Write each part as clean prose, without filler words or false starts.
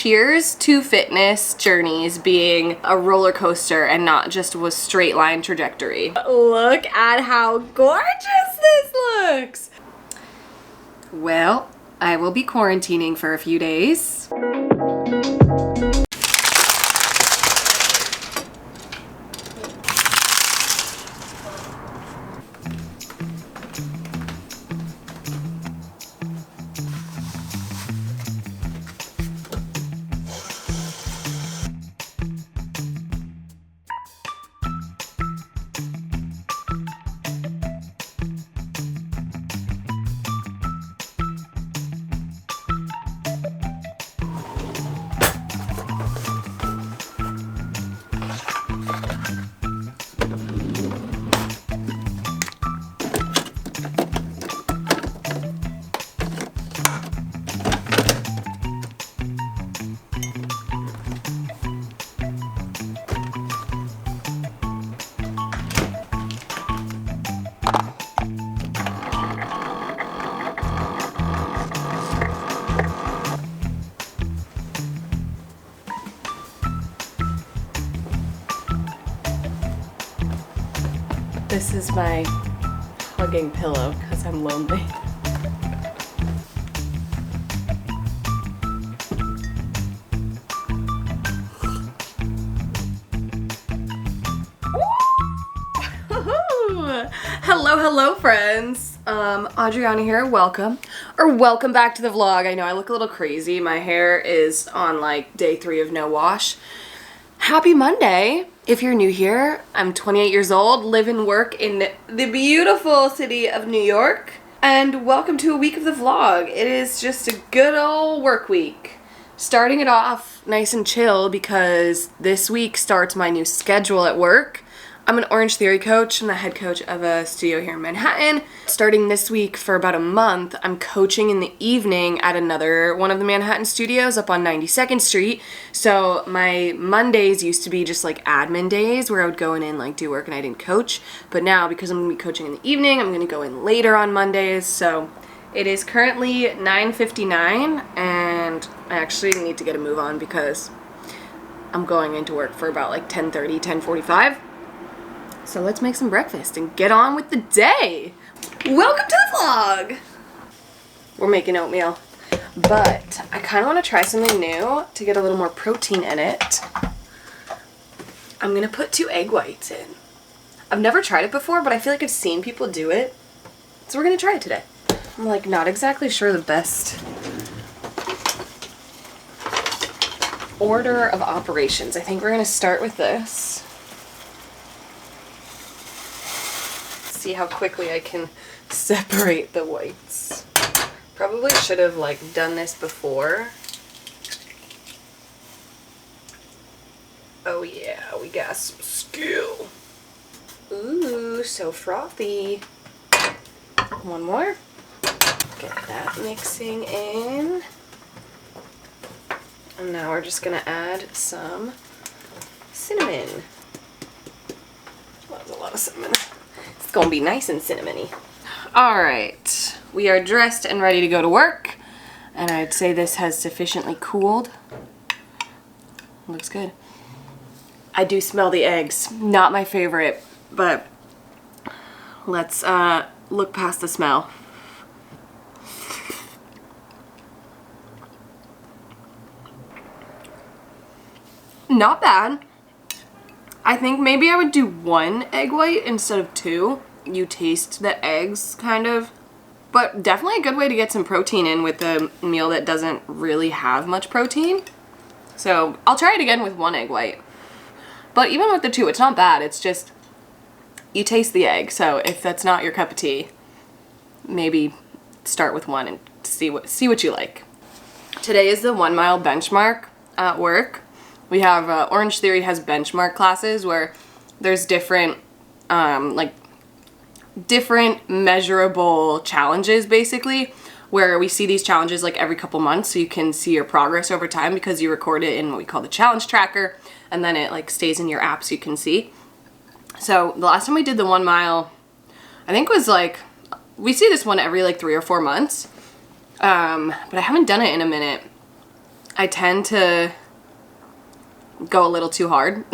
cheers to fitness journeys being a roller coaster and not just a straight line trajectory. Look at how gorgeous this looks. Well, I will be quarantining for a few days. This is my hugging pillow because I'm lonely. Hello friends. Adriana here, welcome back to the vlog. I know I look a little crazy. My hair is on like day 3 of no wash. Happy Monday. If you're new here, I'm 28 years old, live and work in the beautiful city of New York, and welcome to a week of the vlog. It is just a good old work week. Starting it off nice and chill because this week starts my new schedule at work. I'm an Orange Theory coach and the head coach of a studio here in Manhattan. Starting this week for about a month, I'm coaching in the evening at another one of the Manhattan studios up on 92nd Street. So my Mondays used to be just like admin days where I would go in and like do work and I didn't coach. But now because I'm gonna be coaching in the evening, I'm gonna go in later on Mondays. So it is currently 9:59 and I actually need to get a move on because I'm going into work for about like 10:30, 10:45. So let's make some breakfast and get on with the day. Welcome to the vlog. We're making oatmeal, but I kind of want to try something new to get a little more protein in it. I'm gonna put 2 egg whites in. I've never tried it before, but I feel like I've seen people do it. So we're gonna try it today. I'm like not exactly sure the best order of operations. I think we're gonna start with this. See how quickly I can separate the whites. Probably should have like done this before. Oh yeah, we got some skill. Ooh, so frothy. One more. Get that mixing in. And now we're just gonna add some cinnamon. Well, that's a lot of cinnamon. It's gonna be nice and cinnamony. All right, we are dressed and ready to go to work. And I'd say this has sufficiently cooled. Looks good. I do smell the eggs. Not my favorite, but let's look past the smell. Not bad. I think maybe I would do 1 egg white instead of 2. You taste the eggs, kind of. But definitely a good way to get some protein in with a meal that doesn't really have much protein. So I'll try it again with 1 egg white. But even with the 2, it's not bad. It's just, you taste the egg. So if that's not your cup of tea, maybe start with 1 and see what you like. Today is the 1 mile benchmark at work. We have, Orange Theory has benchmark classes where there's different, different measurable challenges basically, where we see these challenges like every couple months so you can see your progress over time because you record it in what we call the challenge tracker and then it like stays in your app so you can see. So the last time we did the 1 mile, I think was like, we see this one every like 3 or 4 months, but I haven't done it in a minute. I tend to go a little too hard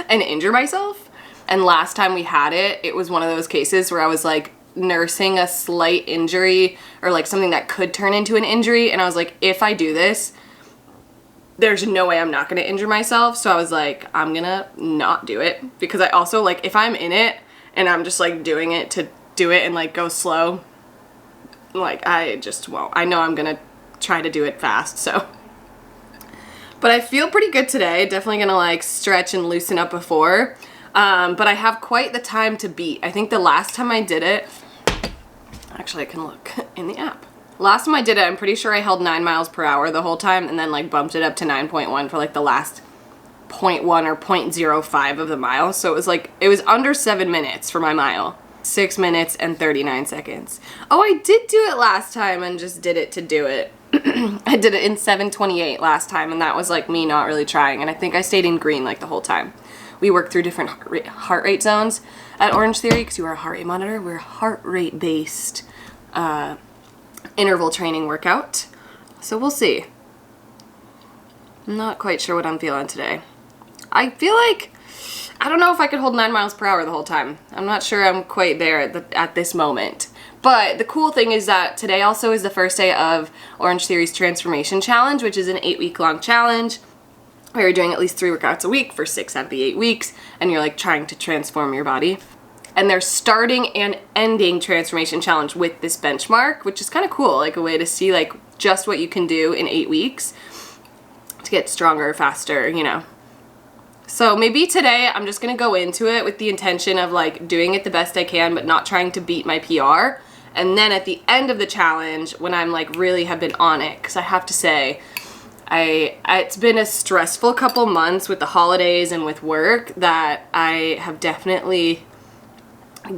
and injure myself. And last time we had it, it was one of those cases where I was like nursing a slight injury or like something that could turn into an injury. And I was like, if I do this, there's no way I'm not gonna injure myself. So I was like, I'm gonna not do it, because I also like, if I'm in it and I'm just like doing it to do it and like go slow, like I just won't. I know I'm gonna try to do it fast, so. But I feel pretty good today. Definitely gonna like stretch and loosen up before. But I have quite the time to beat. I think the last time I did it, actually I can look in the app. Last time I did it, I'm pretty sure I held 9 miles per hour the whole time and then like bumped it up to 9.1 for like the last 0.1 or 0.05 of the mile. So it was like, it was under 7 minutes for my mile. 6 minutes and 39 seconds. Oh, I did do it last time and just did it to do it. I did it in 7:28 last time, and that was like me not really trying, and I think I stayed in green like the whole time. We worked through different heart rate zones at Orange Theory because you are a heart rate monitor. We're a heart rate based interval training workout. So we'll see. I'm not quite sure what I'm feeling today. I feel like, I don't know if I could hold 9 miles per hour the whole time. I'm not sure I'm quite there at this moment. But the cool thing is that today also is the first day of Orange Theory's Transformation Challenge, which is an 8-week-long challenge where you're doing at least 3 workouts a week for 6 out of the 8 weeks, and you're like trying to transform your body. And they're starting and ending Transformation Challenge with this benchmark, which is kind of cool, like a way to see like just what you can do in 8 weeks to get stronger, faster, you know. So maybe today I'm just gonna go into it with the intention of like doing it the best I can, but not trying to beat my PR. And then at the end of the challenge, when I'm like really have been on it, because I have to say, it's been a stressful couple months with the holidays and with work that I have definitely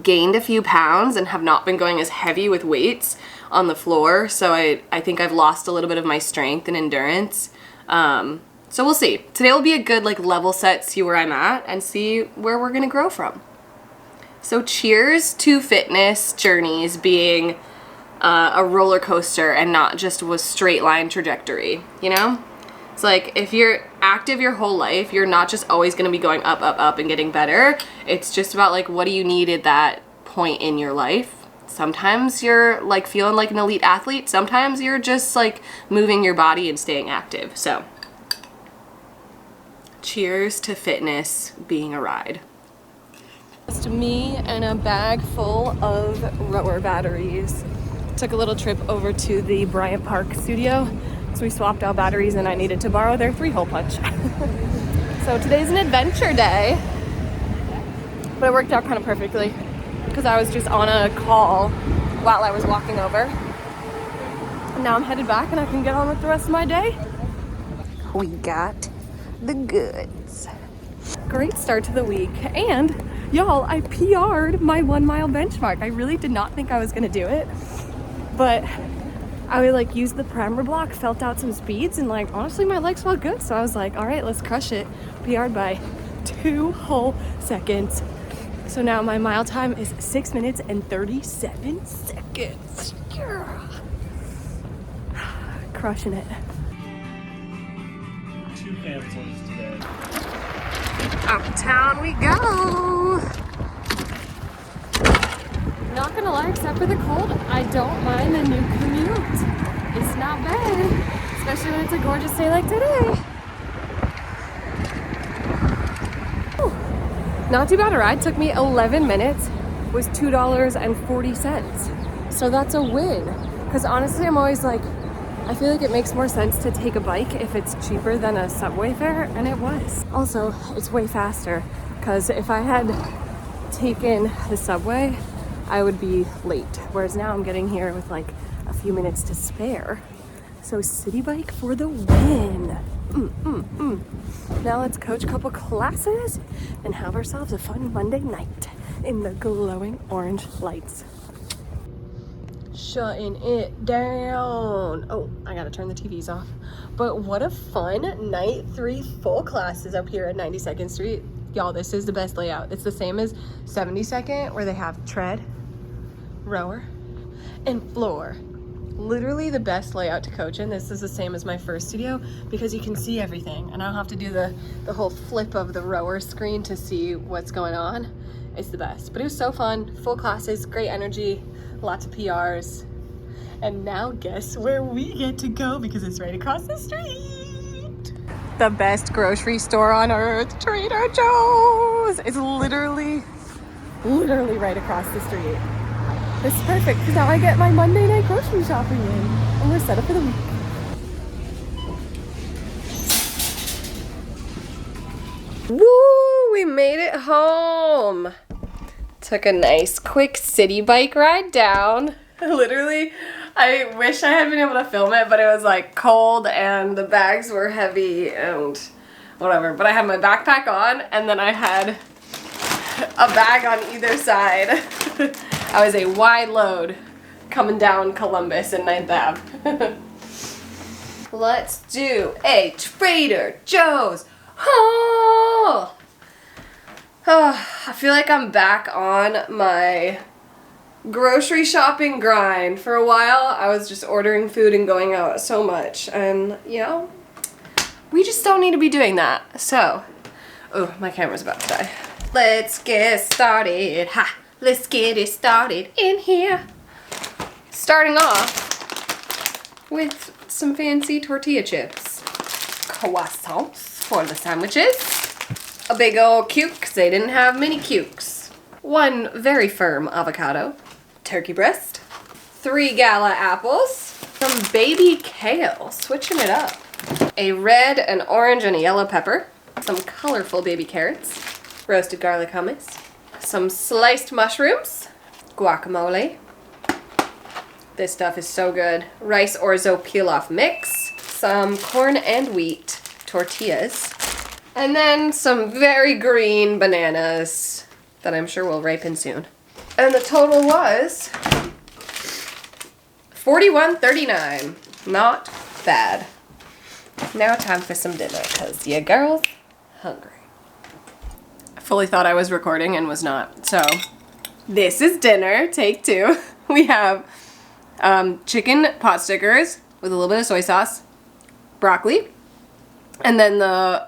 gained a few pounds and have not been going as heavy with weights on the floor. So I think I've lost a little bit of my strength and endurance. So we'll see. Today will be a good like level set, see where I'm at, and see where we're gonna grow from. So cheers to fitness journeys being a roller coaster and not just a straight line trajectory, you know? It's like if you're active your whole life, you're not just always gonna be going up, up, up and getting better. It's just about like what do you need at that point in your life. Sometimes you're like feeling like an elite athlete. Sometimes you're just like moving your body and staying active. So cheers to fitness being a ride. Just me and a bag full of rower batteries. Took a little trip over to the Bryant Park studio, so we swapped out batteries and I needed to borrow their 3-hole punch. So today's an adventure day, but it worked out kind of perfectly because I was just on a call while I was walking over. And now I'm headed back and I can get on with the rest of my day. We got the goods. Great start to the week, and y'all, I PR'd my 1 mile benchmark. I really did not think I was gonna do it, but I would like use the parameter block, felt out some speeds, and like honestly my legs felt good, so I was like, all right, let's crush it. PR'd by 2 whole seconds. So now my mile time is 6 minutes and 37 seconds. Yeah. Crushing it. 2 cancels today. Uptown we go. Not gonna lie, except for the cold, I don't mind the new commute. It's not bad, especially when it's a gorgeous day like today. Whew. Not too bad a ride. Took me 11 minutes. Was $2.40. So that's a win. Because honestly, I'm always like, I feel like it makes more sense to take a bike if it's cheaper than a subway fare, and it was. Also, it's way faster, because if I had taken the subway, I would be late. Whereas now I'm getting here with like a few minutes to spare. So city bike for the win. Now let's coach a couple classes and have ourselves a fun Monday night in the glowing orange lights. Shutting it down. Oh, I gotta turn the TVs off. But what a fun night. 3 full classes up here at 92nd Street. Y'all, this is the best layout. It's the same as 72nd, where they have tread, rower, and floor. literally the best layout to coach in. This is the same as my first studio because you can see everything and I don't have to do the whole flip of the rower screen to see what's going on. It's the best. But it was so fun, full classes, great energy, lots of PRs. And now guess where we get to go because it's right across the street. The best grocery store on earth, Trader Joe's. It's literally right across the street. This is perfect because now I get my Monday night grocery shopping in and we're set up for the week. Woo! We made it home. Took a nice quick city bike ride down. Literally, I wish I had been able to film it, but it was like cold and the bags were heavy and whatever. But I had my backpack on and then I had a bag on either side. I was a wide load coming down Columbus and 9th Ave. Let's do a Trader Joe's haul. Oh, I feel like I'm back on my grocery shopping grind. For a while, I was just ordering food and going out so much. And, you know, we just don't need to be doing that. So, oh, my camera's about to die. Let's get started. Ha! Let's get it started in here. Starting off with some fancy tortilla chips. Croissants for the sandwiches. A big old cuke, because they didn't have mini cukes. One very firm avocado. Turkey breast. 3 gala apples. Some baby kale, switching it up. A red, an orange, and a yellow pepper. Some colorful baby carrots. Roasted garlic hummus. Some sliced mushrooms, guacamole. This stuff is so good. Rice orzo peel-off mix, some corn and wheat tortillas, and then some very green bananas that I'm sure will ripen soon. And the total was $41.39. Not bad. Now time for some dinner, because your girl's hungry. Fully thought I was recording and was not. So this is dinner, take 2. We have chicken pot stickers with a little bit of soy sauce, broccoli, and then the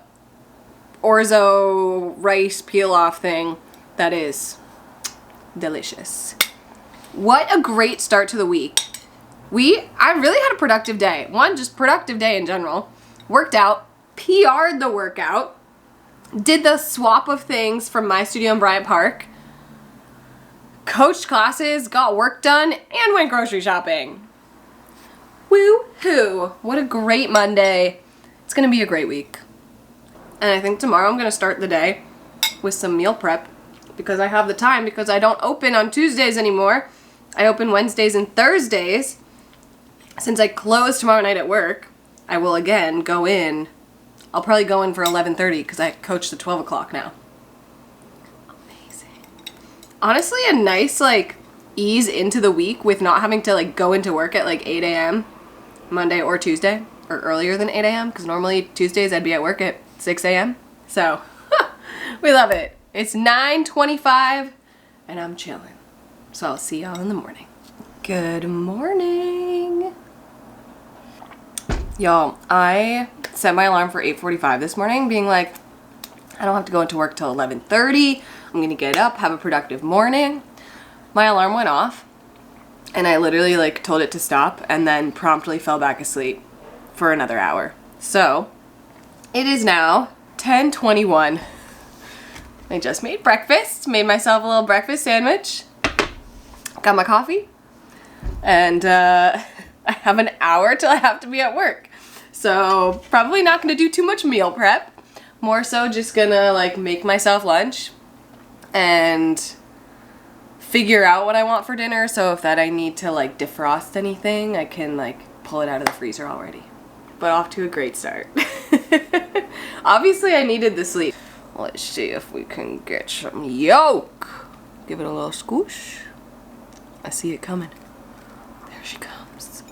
orzo rice peel-off thing that is delicious. What a great start to the week. I really had a productive day. One, just productive day in general. Worked out, PR'd the workout, did the swap of things from my studio in Bryant Park, coached classes, got work done, and went grocery shopping. Woo-hoo! What a great Monday. It's gonna be a great week. And I think tomorrow I'm gonna start the day with some meal prep because I have the time, because I don't open on Tuesdays anymore. I open Wednesdays and Thursdays. Since I close tomorrow night at work, I will again go in. I'll probably go in for 11:30 because I coach the 12 o'clock now. Amazing. Honestly, a nice like ease into the week with not having to like go into work at like 8 a.m. Monday or Tuesday, or earlier than 8 a.m. because normally Tuesdays I'd be at work at 6 a.m. So we love it. It's 9:25 and I'm chilling. So I'll see y'all in the morning. Good morning. Y'all, I set my alarm for 8:45 this morning, being like, I don't have to go into work till 11:30. I'm gonna get up, have a productive morning. My alarm went off, and I literally like told it to stop, and then promptly fell back asleep for another hour. So, it is now 10:21. I just made breakfast, made myself a little breakfast sandwich, got my coffee, and I have an hour till I have to be at work. So probably not gonna do too much meal prep. More so just gonna like make myself lunch and figure out what I want for dinner. So if that I need to like defrost anything, I can like pull it out of the freezer already. But off to a great start. Obviously I needed the sleep. Let's see if we can get some yolk. Give it a little squish. I see it coming. There she comes.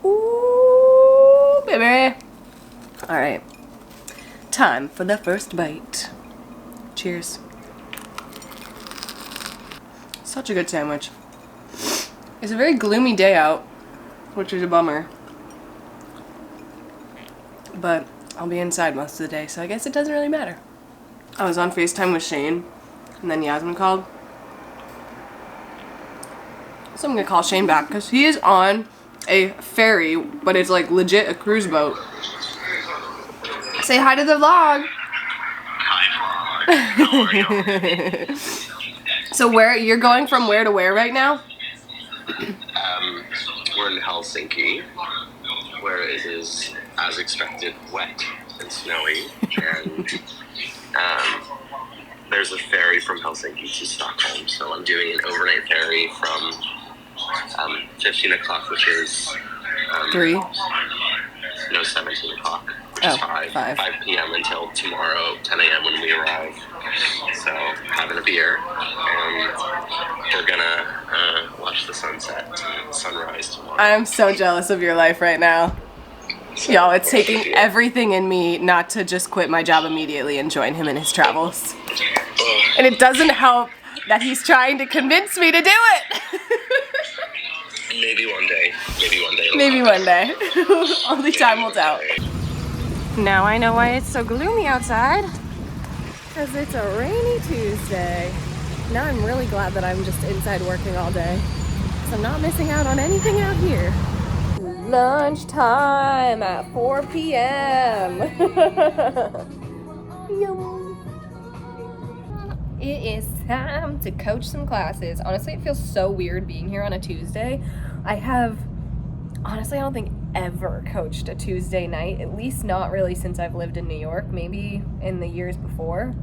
Ooh, baby. All right. Time for the first bite. Cheers. Such a good sandwich. It's a very gloomy day out. which is a bummer. But I'll be inside most of the day, so I guess it doesn't really matter. I was on FaceTime with Shane, and then Yasmin called. So I'm gonna call Shane back, because he is on a ferry, but it's like legit a cruise boat. Say hi to the vlog! Hi vlog! So you're going from where to where right now? We're in Helsinki, where it is, as expected, wet and snowy, and there's a ferry from Helsinki to Stockholm, so I'm doing an overnight ferry from 15 o'clock, which is 3? No, 17 o'clock, which is 5 p.m. until tomorrow 10 a.m. when we arrive. So having a beer, and we're gonna watch the sunset and sunrise tomorrow. I'm so jealous of your life right now. So, Y'all, it's taking everything in me not to just quit my job immediately and join him in his travels. And it doesn't help that he's trying to convince me to do it. Maybe one day. Maybe one day. Maybe one day. Only time will tell. Now I know why it's so gloomy outside. Because it's a rainy Tuesday. Now I'm really glad that I'm just inside working all day. Because I'm not missing out on anything out here. Lunchtime at 4 p.m. It is time to coach some classes. Honestly, it feels so weird being here on a Tuesday. I don't think ever coached a Tuesday night, at least not really since I've lived in New York, maybe in the years before.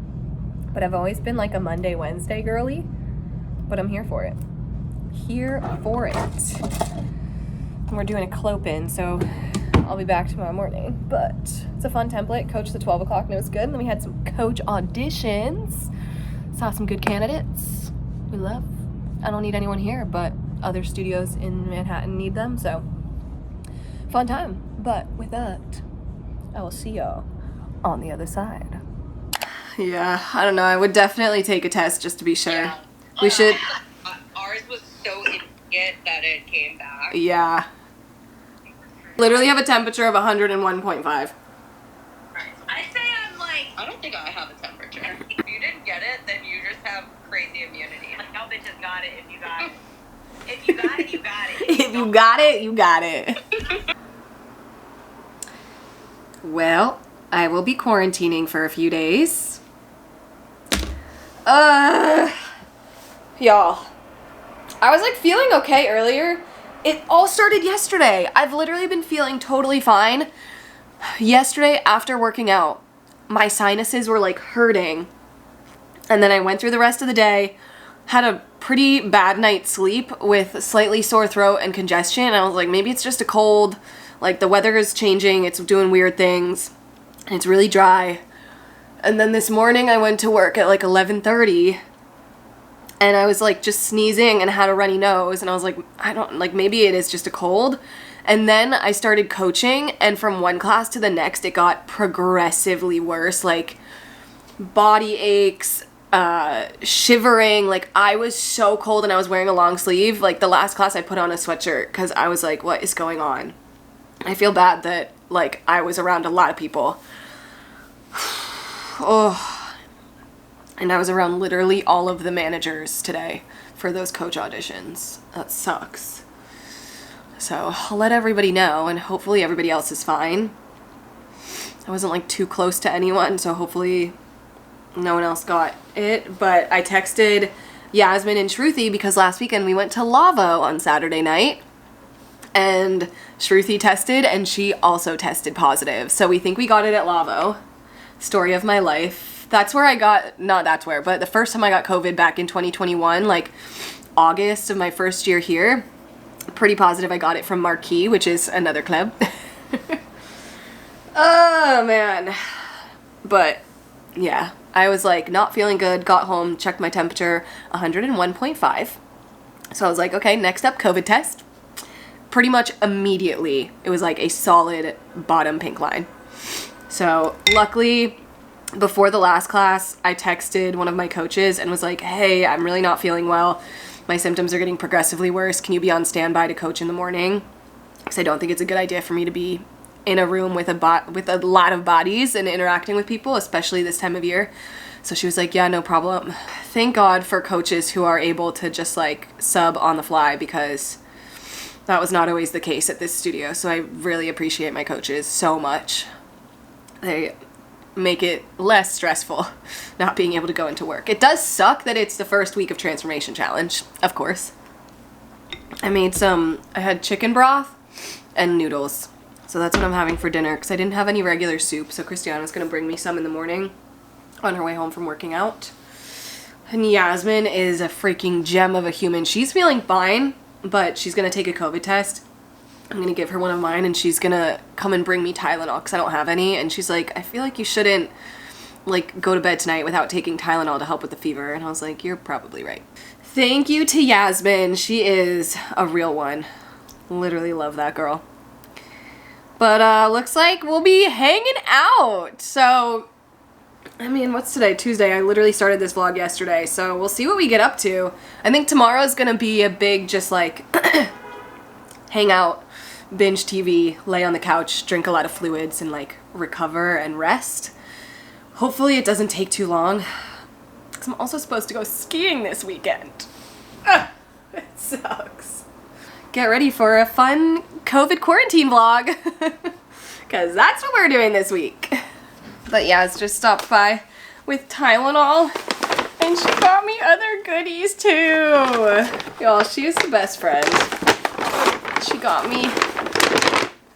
But I've always been like a Monday, Wednesday girly, but I'm here for it. Here for it. We're doing a clope-in, so I'll be back tomorrow morning. But it's a fun template. Coach the 12 o'clock and it was good. And then we had some coach auditions. Saw some good candidates. We love. I don't need anyone here, but other studios in Manhattan need them, so fun time. But with that, I will see y'all on the other side. Yeah, I don't know. I would definitely take a test just to be sure. Yeah. We should. Ours was so immediate that it came back. Yeah. Literally have a temperature of 101.5. I say I'm like, I don't think I have a temperature. If you didn't get it, then you just have crazy immunity. Like, no bitch has got it if you got it. If you got it, you got it. If you got it, you got it. Well, I will be quarantining for a few days. Y'all, I was like feeling okay earlier. It all started yesterday. I've literally been feeling totally fine. Yesterday, after working out, my sinuses were like hurting. And then I went through the rest of the day, had a pretty bad night's sleep with slightly sore throat and congestion. And I was like, maybe it's just a cold. Like the weather is changing. It's doing weird things. And it's really dry. And then this morning I went to work at like 11:30. And I was like just sneezing and had a runny nose. And I was like, maybe it is just a cold. And then I started coaching. And from one class to the next, it got progressively worse. Like body aches, shivering. Like I was so cold and I was wearing a long sleeve. Like the last class I put on a sweatshirt because I was like, what is going on? I feel bad that like I was around a lot of people. Oh. And I was around literally all of the managers today for those coach auditions. That sucks. So I'll let everybody know and hopefully everybody else is fine. I wasn't like too close to anyone, so hopefully no one else got it. But I texted Yasmin and Shruti because last weekend we went to Lavo on Saturday night. And Shruti tested and she also tested positive. So we think we got it at Lavo. Story of my life. That's where I got, but the first time I got COVID back in 2021, like August of my first year here, pretty positive I got it from Marquee, which is another club. Oh man. But yeah, I was like not feeling good, got home, checked my temperature, 101.5. So I was like, okay, next up, COVID test. Pretty much immediately, it was like a solid bottom pink line. So luckily, before the last class, I texted one of my coaches and was like, hey, I'm really not feeling well. My symptoms are getting progressively worse. Can you be on standby to coach in the morning? because I don't think it's a good idea for me to be in a room with a lot of bodies and interacting with people, especially this time of year. So she was like, yeah, no problem. Thank God for coaches who are able to just like sub on the fly, because that was not always the case at this studio. So I really appreciate my coaches so much. They make it less stressful not being able to go into work. It does suck that it's the first week of Transformation Challenge, of course. I had chicken broth and noodles. So that's what I'm having for dinner, because I didn't have any regular soup. So Krystyana's going to bring me some in the morning on her way home from working out. And Yasmin is a freaking gem of a human. She's feeling fine, but she's going to take a COVID test. I'm going to give her one of mine, and she's going to come and bring me Tylenol because I don't have any. And she's like, I feel like you shouldn't like go to bed tonight without taking Tylenol to help with the fever. And I was like, you're probably right. Thank you to Yasmin. She is a real one. Literally love that girl. But looks like we'll be hanging out. So, I mean, what's today? Tuesday. I literally started this vlog yesterday. So we'll see what we get up to. I think tomorrow's going to be a big just like hang out, binge TV, lay on the couch, drink a lot of fluids, and like recover and rest. Hopefully it doesn't take too long, because I'm also supposed to go skiing this weekend. It sucks. Get ready for a fun COVID quarantine vlog, because that's what we're doing this week. But yeah, it's just stopped by with Tylenol, and she got me other goodies too. Y'all, she is the best friend. She got me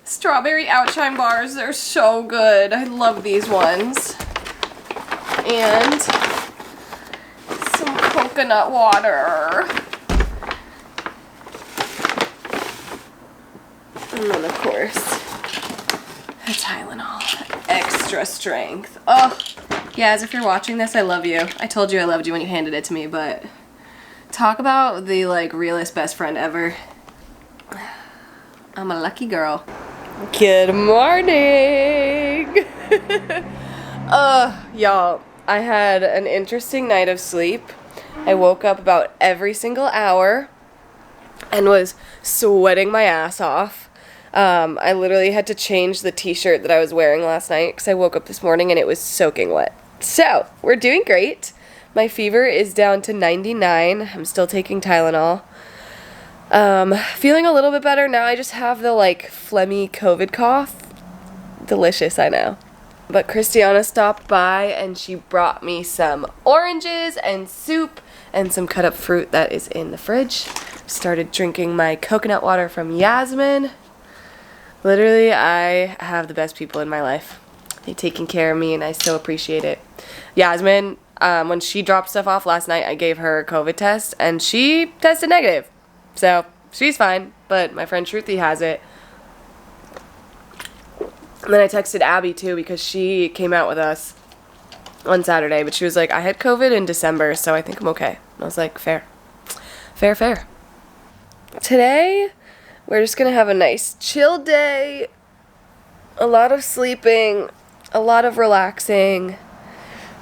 strawberry outshine bars. They're so good. I love these ones. And some coconut water. And then, of course, a Tylenol. Extra strength. Oh, Yaz, if you're watching this, I love you. I told you I loved you when you handed it to me, but talk about the, like, realest best friend ever. I'm a lucky girl. Good morning! Y'all, I had an interesting night of sleep. I woke up about every single hour and was sweating my ass off. I literally had to change the t-shirt that I was wearing last night because I woke up this morning and it was soaking wet. So, we're doing great. My fever is down to 99. I'm still taking Tylenol. Feeling a little bit better now. I just have the, like, phlegmy COVID cough. Delicious, I know. But Krystyana stopped by and she brought me some oranges and soup and some cut up fruit that is in the fridge. Started drinking my coconut water from Yasmin. Literally, I have the best people in my life. They're taking care of me and I so appreciate it. Yasmin, when she dropped stuff off last night, I gave her a COVID test and she tested negative. So, she's fine, but my friend Shruti has it. And then I texted Abby, too, because she came out with us on Saturday, but she was like, I had COVID in December, so I think I'm okay. And I was like, fair. Fair, fair. Today, we're just going to have a nice chill day. A lot of sleeping, a lot of relaxing.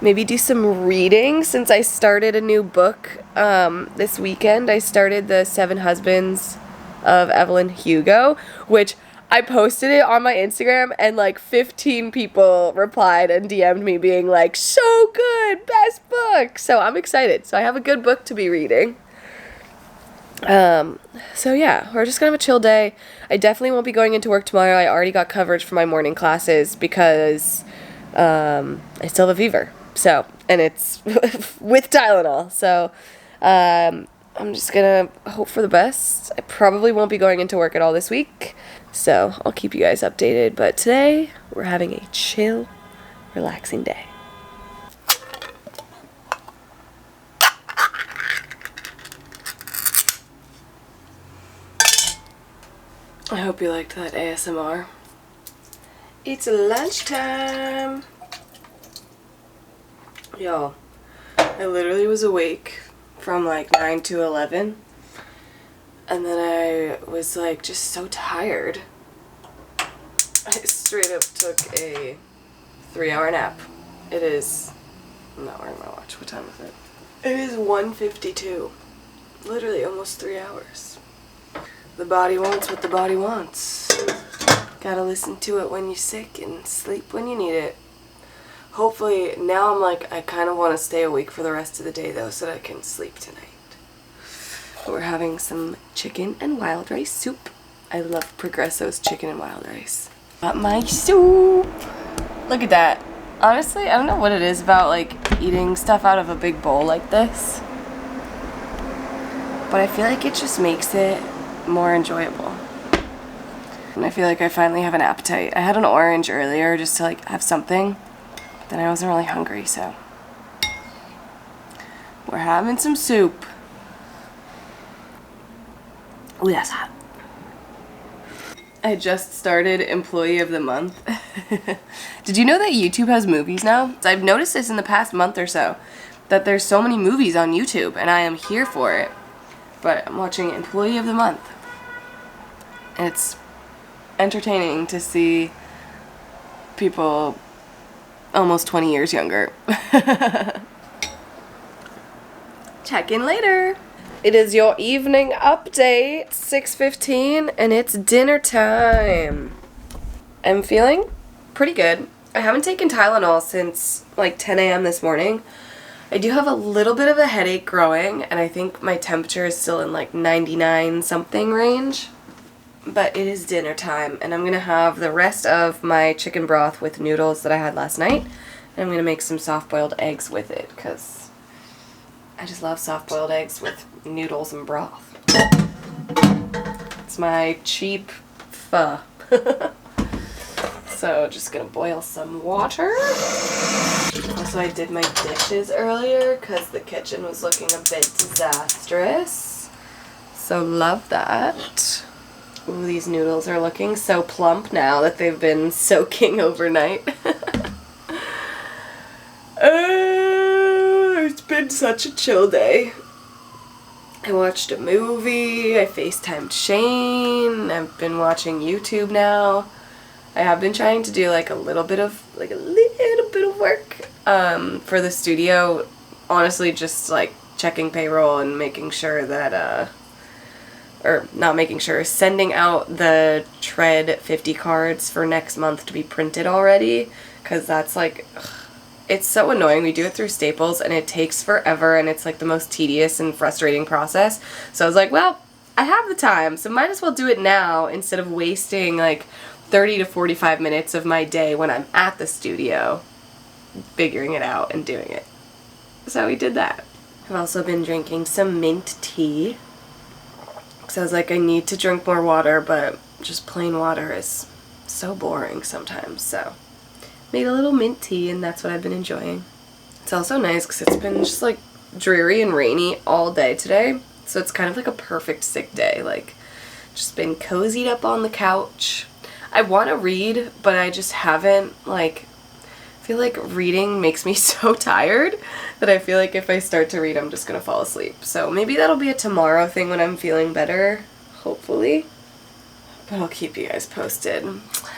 Maybe do some reading since I started a new book this weekend. I started The 7 Husbands of Evelyn Hugo, which I posted it on my Instagram and like 15 people replied and DM'd me being like, so good, best book. So I'm excited. So I have a good book to be reading. So yeah, we're just gonna have a chill day. I definitely won't be going into work tomorrow. I already got coverage for my morning classes because I still have a fever. So, and it's with Tylenol. So, I'm just gonna hope for the best. I probably won't be going into work at all this week. So, I'll keep you guys updated. But today, we're having a chill, relaxing day. I hope you liked that ASMR. It's lunchtime. Y'all, I literally was awake from like 9 to 11, and then I was like just so tired. I straight up took a 3-hour nap. It is, I'm not wearing my watch, what time is it? It is 1:52, literally almost 3 hours. The body wants what the body wants. Gotta listen to it when you're sick and sleep when you need it. Hopefully, now I'm like, I kind of want to stay awake for the rest of the day though so that I can sleep tonight. But we're having some chicken and wild rice soup. I love Progresso's chicken and wild rice. Got my soup! Look at that. Honestly, I don't know what it is about like eating stuff out of a big bowl like this. But I feel like it just makes it more enjoyable. And I feel like I finally have an appetite. I had an orange earlier just to like have something. But then I wasn't really hungry, so. We're having some soup. Ooh, that's hot. I just started Employee of the Month. Did you know that YouTube has movies now? I've noticed this in the past month or so, that there's so many movies on YouTube, and I am here for it. But I'm watching Employee of the Month. It's entertaining to see people almost 20 years younger. Check in later. It is your evening update, 6:15, and it's dinner time. I'm feeling pretty good. I haven't taken Tylenol since like 10 a.m. this morning. I do have a little bit of a headache growing, and I think my temperature is still in like 99 something range. But it is dinner time, and I'm gonna have the rest of my chicken broth with noodles that I had last night, and I'm gonna make some soft-boiled eggs with it, because I just love soft-boiled eggs with noodles and broth. It's my cheap pho. So just gonna boil some water. Also, I did my dishes earlier because the kitchen was looking a bit disastrous. So love that. Ooh, these noodles are looking so plump now that they've been soaking overnight. It's been such a chill day. I watched a movie, I FaceTimed Shane, I've been watching YouTube now. I have been trying to do like a little bit of work for the studio. Honestly, just like checking payroll and making sure that or not making sure, sending out the Tread 50 cards for next month to be printed already, because that's like, it's so annoying. We do it through Staples and it takes forever and it's like the most tedious and frustrating process. So I was like, well, I have the time, so might as well do it now instead of wasting like 30 to 45 minutes of my day when I'm at the studio figuring it out and doing it. So we did that. I've also been drinking some mint tea. So I was like, I need to drink more water, but just plain water is so boring sometimes. So made a little mint tea, and that's what I've been enjoying. It's also nice because it's been just like dreary and rainy all day today. So it's kind of like a perfect sick day. Like, just been cozied up on the couch. I want to read, but I just haven't, like, I feel like reading makes me so tired that I feel like if I start to read, I'm just going to fall asleep. So maybe that'll be a tomorrow thing when I'm feeling better, hopefully. But I'll keep you guys posted.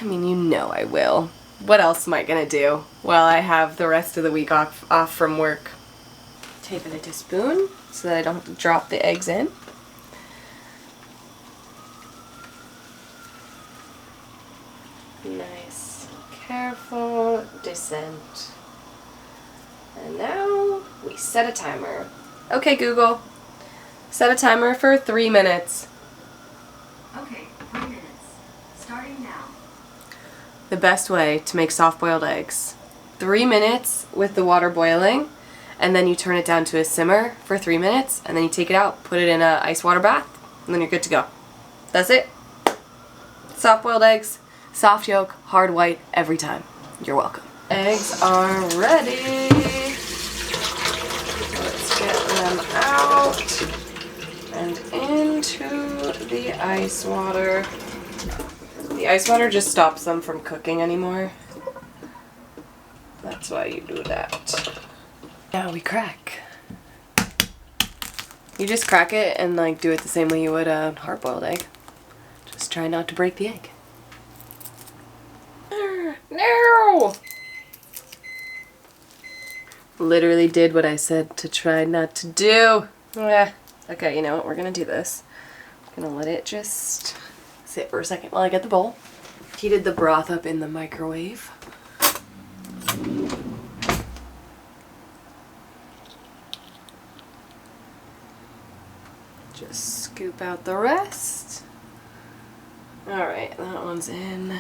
I mean, you know I will. What else am I going to do while I have the rest of the week off from work? Take a little spoon so that I don't have to drop the eggs in. Nice, careful descent. And now we set a timer. Okay, Google, set a timer for 3 minutes. Okay, 3 minutes. Starting now. The best way to make soft-boiled eggs. 3 minutes with the water boiling, and then you turn it down to a simmer for 3 minutes, and then you take it out, put it in an ice water bath, and then you're good to go. That's it. Soft-boiled eggs, soft yolk, hard white, every time. You're welcome. Eggs are ready. Let's get them out and into the ice water. The ice water just stops them from cooking anymore. That's why you do that. Now we crack. You just crack it and like do it the same way you would a hard-boiled egg. Just try not to break the egg. No! Literally did what I said to try not to do. Yeah. Okay, you know what? We're gonna do this. Gonna let it just sit for a second while I get the bowl. Heated the broth up in the microwave. Just scoop out the rest. Alright, that one's in.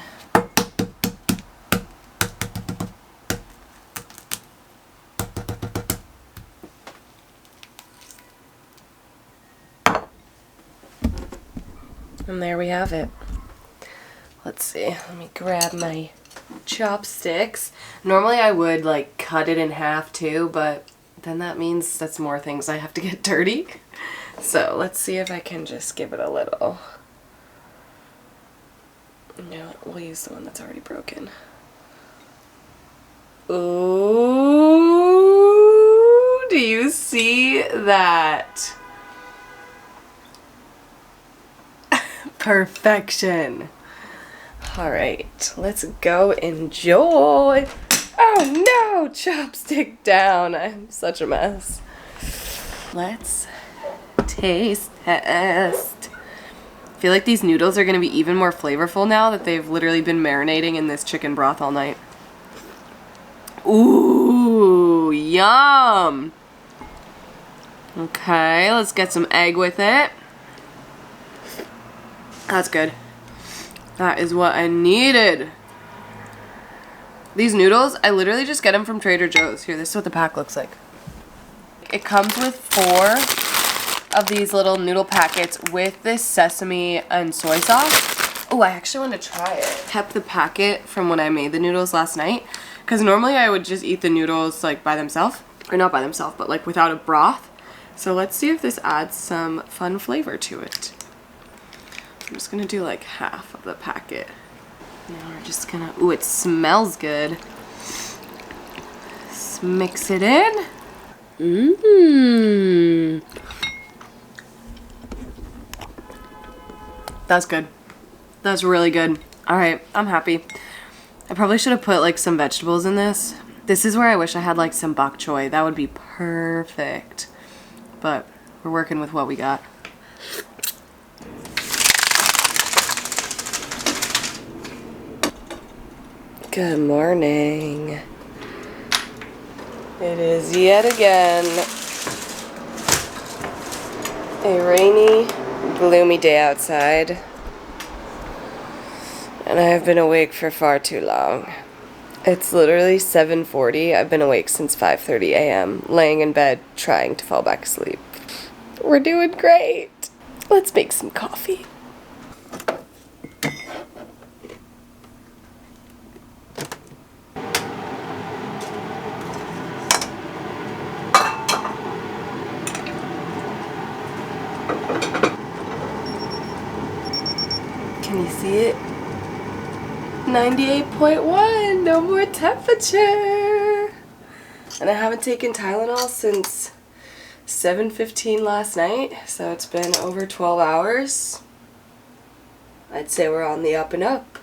And there we have it. Let's see, let me grab my chopsticks. Normally I would like cut it in half too, but then that means that's more things I have to get dirty. So let's see if I can just give it a little. No, we'll use the one that's already broken. Ooh, do you see that? Perfection. All right, let's go enjoy. Oh no, chopstick down. I'm such a mess. Let's taste test. I feel like these noodles are gonna be even more flavorful now that they've literally been marinating in this chicken broth all night. Ooh, yum. Okay, let's get some egg with it. That's good. That is what I needed. These noodles, I literally just get them from Trader Joe's. Here, this is what the pack looks like. It comes with 4 of these little noodle packets with this sesame and soy sauce. Oh, I actually want to try it. Kept the packet from when I made the noodles last night, because normally I would just eat the noodles like by themselves, or not by themselves, but like without a broth. So let's see if this adds some fun flavor to it. I'm just gonna do like half of the packet. Now we're just gonna, ooh, it smells good. Let's mix it in. Mmm. That's good. That's really good. All right, I'm happy. I probably should have put like some vegetables in this. This is where I wish I had like some bok choy. That would be perfect. But we're working with what we got. Good morning. It is yet again a rainy, gloomy day outside, and I have been awake for far too long. It's literally 7:40. I've been awake since 5:30 a.m., laying in bed trying to fall back asleep. We're doing great. Let's make some coffee. Can you see it? 98.1, no more temperature. And I haven't taken Tylenol since 7:15 last night, so it's been over 12 hours. I'd say we're on the up and up.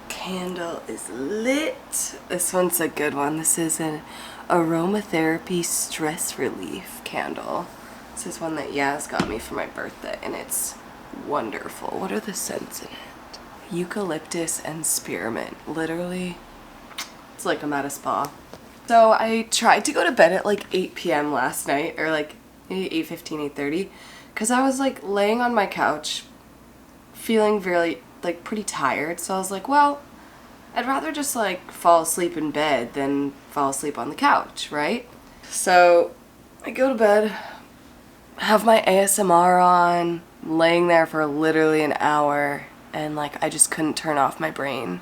Candle is lit. This one's a good one. This is an aromatherapy stress relief candle. This is one that Yaz got me for my birthday, and it's wonderful. What are the scents in it? Eucalyptus and spearmint. Literally, it's like I'm at a spa. So I tried to go to bed at like 8 p.m. last night, or like maybe 8:15, 8:30, because I was like laying on my couch feeling really like pretty tired. So I was like, well, I'd rather just like fall asleep in bed than fall asleep on the couch, right? So I go to bed, have my ASMR on, laying there for literally an hour, and like I just couldn't turn off my brain.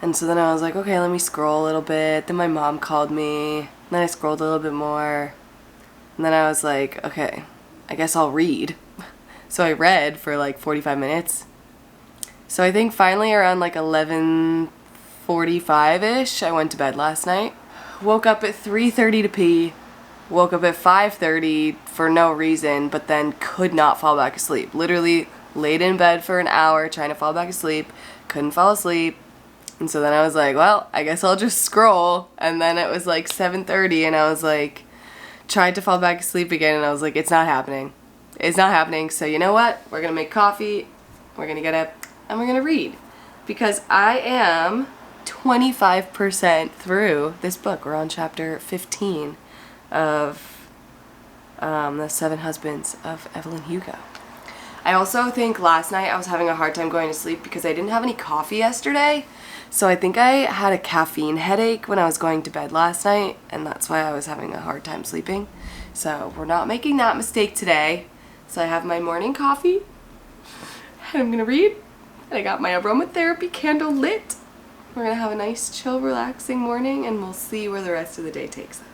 And so then I was like, okay, let me scroll a little bit. Then my mom called me, and then I scrolled a little bit more, and then I was like, okay, I guess I'll read. So I read for like 45 minutes, So I think finally around like 11:45-ish, I went to bed last night. Woke up at 3:30 to pee. Woke up at 5:30 for no reason, but then could not fall back asleep. Literally laid in bed for an hour trying to fall back asleep. Couldn't fall asleep. And so then I was like, well, I guess I'll just scroll. And then it was like 7:30 and I was like, tried to fall back asleep again and I was like, it's not happening. It's not happening. So you know what? We're going to make coffee. We're going to get up and we're going to read. Because I am 25% through this book. We're on chapter 15 of The 7 Husbands of Evelyn Hugo. I also think last night I was having a hard time going to sleep because I didn't have any coffee yesterday. So I think I had a caffeine headache when I was going to bed last night, and that's why I was having a hard time sleeping. So we're not making that mistake today. So I have my morning coffee, and I'm gonna read. And I got my aromatherapy candle lit. We're gonna have a nice, chill, relaxing morning, and we'll see where the rest of the day takes us.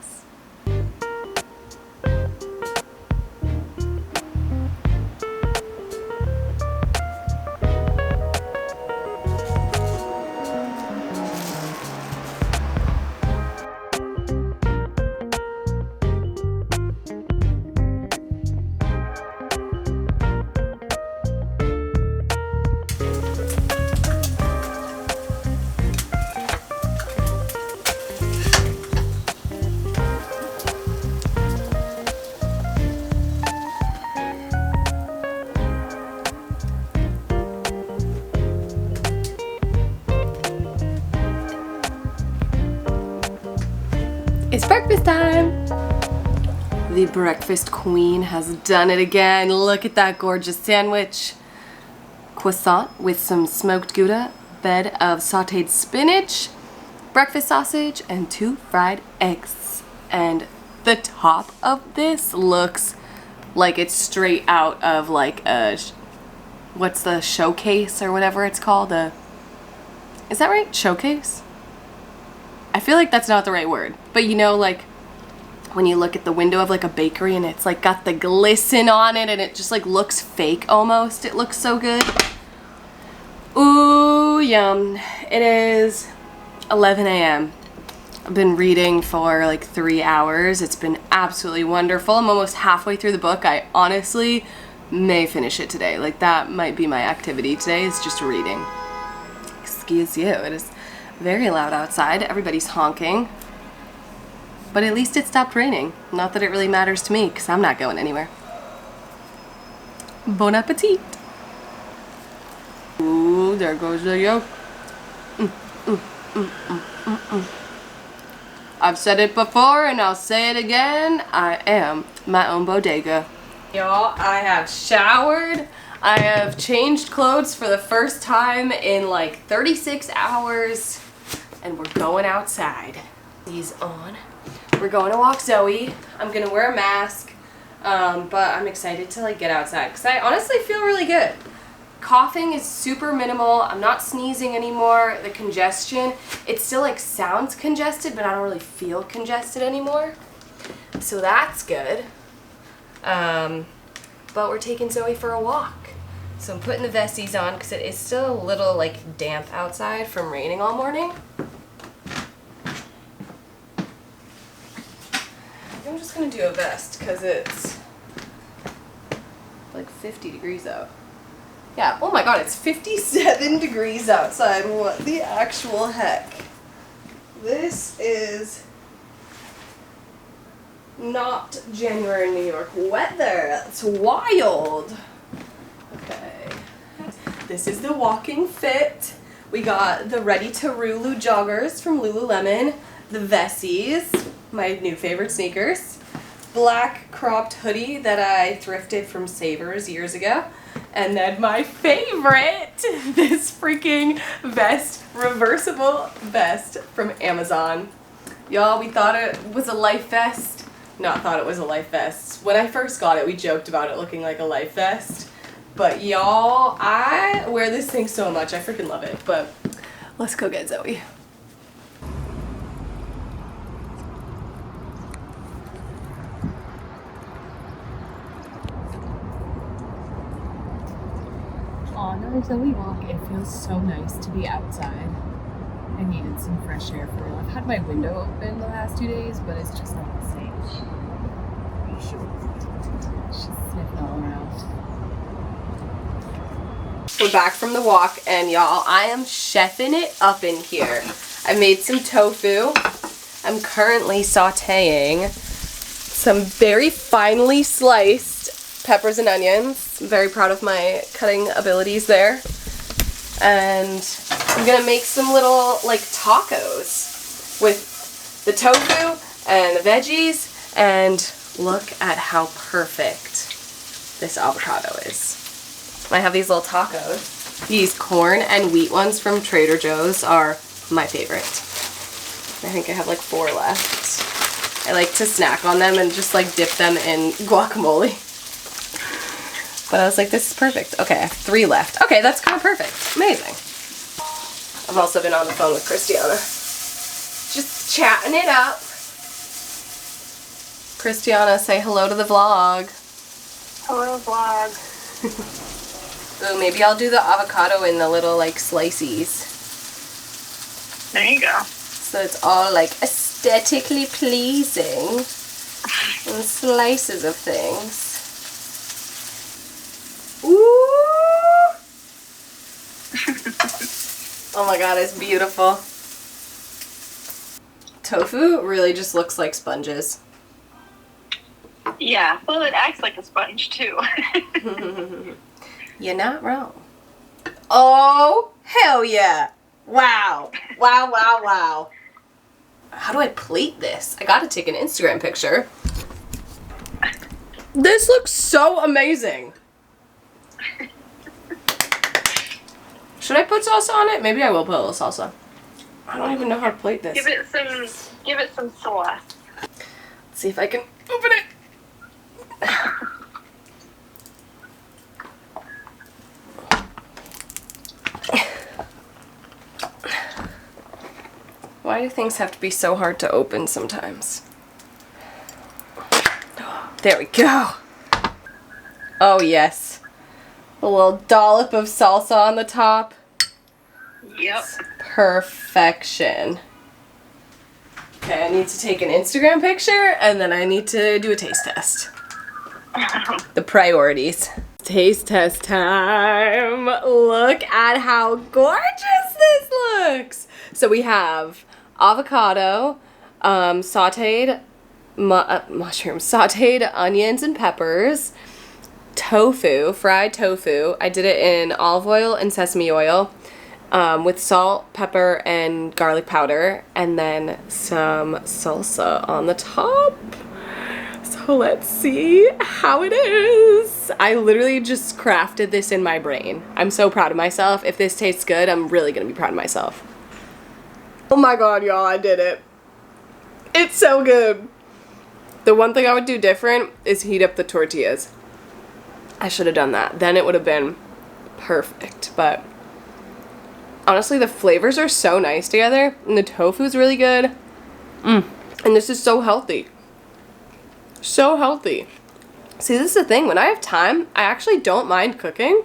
It's breakfast time! The breakfast queen has done it again. Look at that gorgeous sandwich. Croissant with some smoked Gouda, bed of sauteed spinach, breakfast sausage, and 2 fried eggs. And the top of this looks like it's straight out of like a, what's the showcase or whatever it's called? Is that right? Showcase? I feel like that's not the right word, but you know, like when you look at the window of like a bakery and it's like got the glisten on it and it just like looks fake almost. It looks so good. Ooh, yum. It is 11 a.m. I've been reading for like 3 hours. It's been absolutely wonderful. I'm almost halfway through the book. I honestly may finish it today. Like that might be my activity today, is just reading. Excuse you. It is very loud outside. Everybody's honking. But at least it stopped raining. Not that it really matters to me, because I'm not going anywhere. Bon appetit! Ooh, there goes the yolk. I've said it before and I'll say it again. I am my own bodega. Y'all, I have showered. I have changed clothes for the first time in like 36 hours. And we're going outside. He's on. We're going to walk Zoe. I'm gonna wear a mask, but I'm excited to like get outside because I honestly feel really good. Coughing is super minimal. I'm not sneezing anymore. The congestion, it still like sounds congested, but I don't really feel congested anymore. So that's good. But we're taking Zoe for a walk. So I'm putting the vesties on because it is still a little like damp outside from raining all morning. I'm just gonna do a vest because it's like 50 degrees out. Yeah, oh my god, it's 57 degrees outside. What the actual heck? This is not January New York weather. That's wild. Okay. This is the walking fit. We got the Ready to Rulu joggers from Lululemon, the Vessies, my new favorite sneakers, black cropped hoodie that I thrifted from Savers years ago, and then my favorite, this freaking vest, reversible vest from Amazon. Y'all, we thought it was a life vest. Not thought it was a life vest. When I first got it, we joked about it looking like a life vest. But y'all, I wear this thing so much. I freaking love it. But let's go get Zoe. On our Zoe walk, it feels so nice to be outside. I needed some fresh air for real. I've had my window open the last 2 days, but it's just not the same. She's sniffing all around. We're back from the walk, and y'all, I am chefing it up in here. I made some tofu. I'm currently sauteing some very finely sliced peppers and onions. I'm very proud of my cutting abilities there. And I'm gonna make some little like tacos with the tofu and the veggies, and look at how perfect this avocado is. I have these little tacos. These corn and wheat ones from Trader Joe's are my favorite. I think I have like 4 left. I like to snack on them and just like dip them in guacamole. But I was like, this is perfect. Okay, I have 3 left. Okay, that's kind of perfect. Amazing. I've also been on the phone with Krystyana. Just chatting it up. Krystyana, say hello to the vlog. Hello, vlog. Ooh, maybe I'll do the avocado in the little like slices. There you go. So it's all like aesthetically pleasing and slices of things. Ooh! Oh my god, it's beautiful. Tofu really just looks like sponges. Yeah, well, it acts like a sponge too. You're not wrong. Oh, hell yeah. Wow. Wow, wow, wow. How do I plate this? I gotta take an Instagram picture. This looks so amazing. Should I put salsa on it? Maybe I will put a little salsa. I don't even know how to plate this. Give it some sauce. Let's see if I can open it. Why do things have to be so hard to open sometimes? There we go. Oh yes. A little dollop of salsa on the top. Yep. Perfection. Okay, I need to take an Instagram picture and then I need to do a taste test. The priorities. Taste test time. Look at how gorgeous this looks. So we have avocado, sauteed mushrooms, sauteed onions and peppers, tofu, fried tofu. I did it in olive oil and sesame oil with salt, pepper, and garlic powder, and then some salsa on the top. So let's see how it is. I literally just crafted this in my brain. I'm so proud of myself. If this tastes good, I'm really gonna be proud of myself. Oh my god, y'all, I did it. It's so good. The one thing I would do different is heat up the tortillas. I should have done that. Then it would have been perfect. But honestly, the flavors are so nice together. And the tofu's really good. And this is so healthy. So healthy. See, this is the thing. When I have time, I actually don't mind cooking.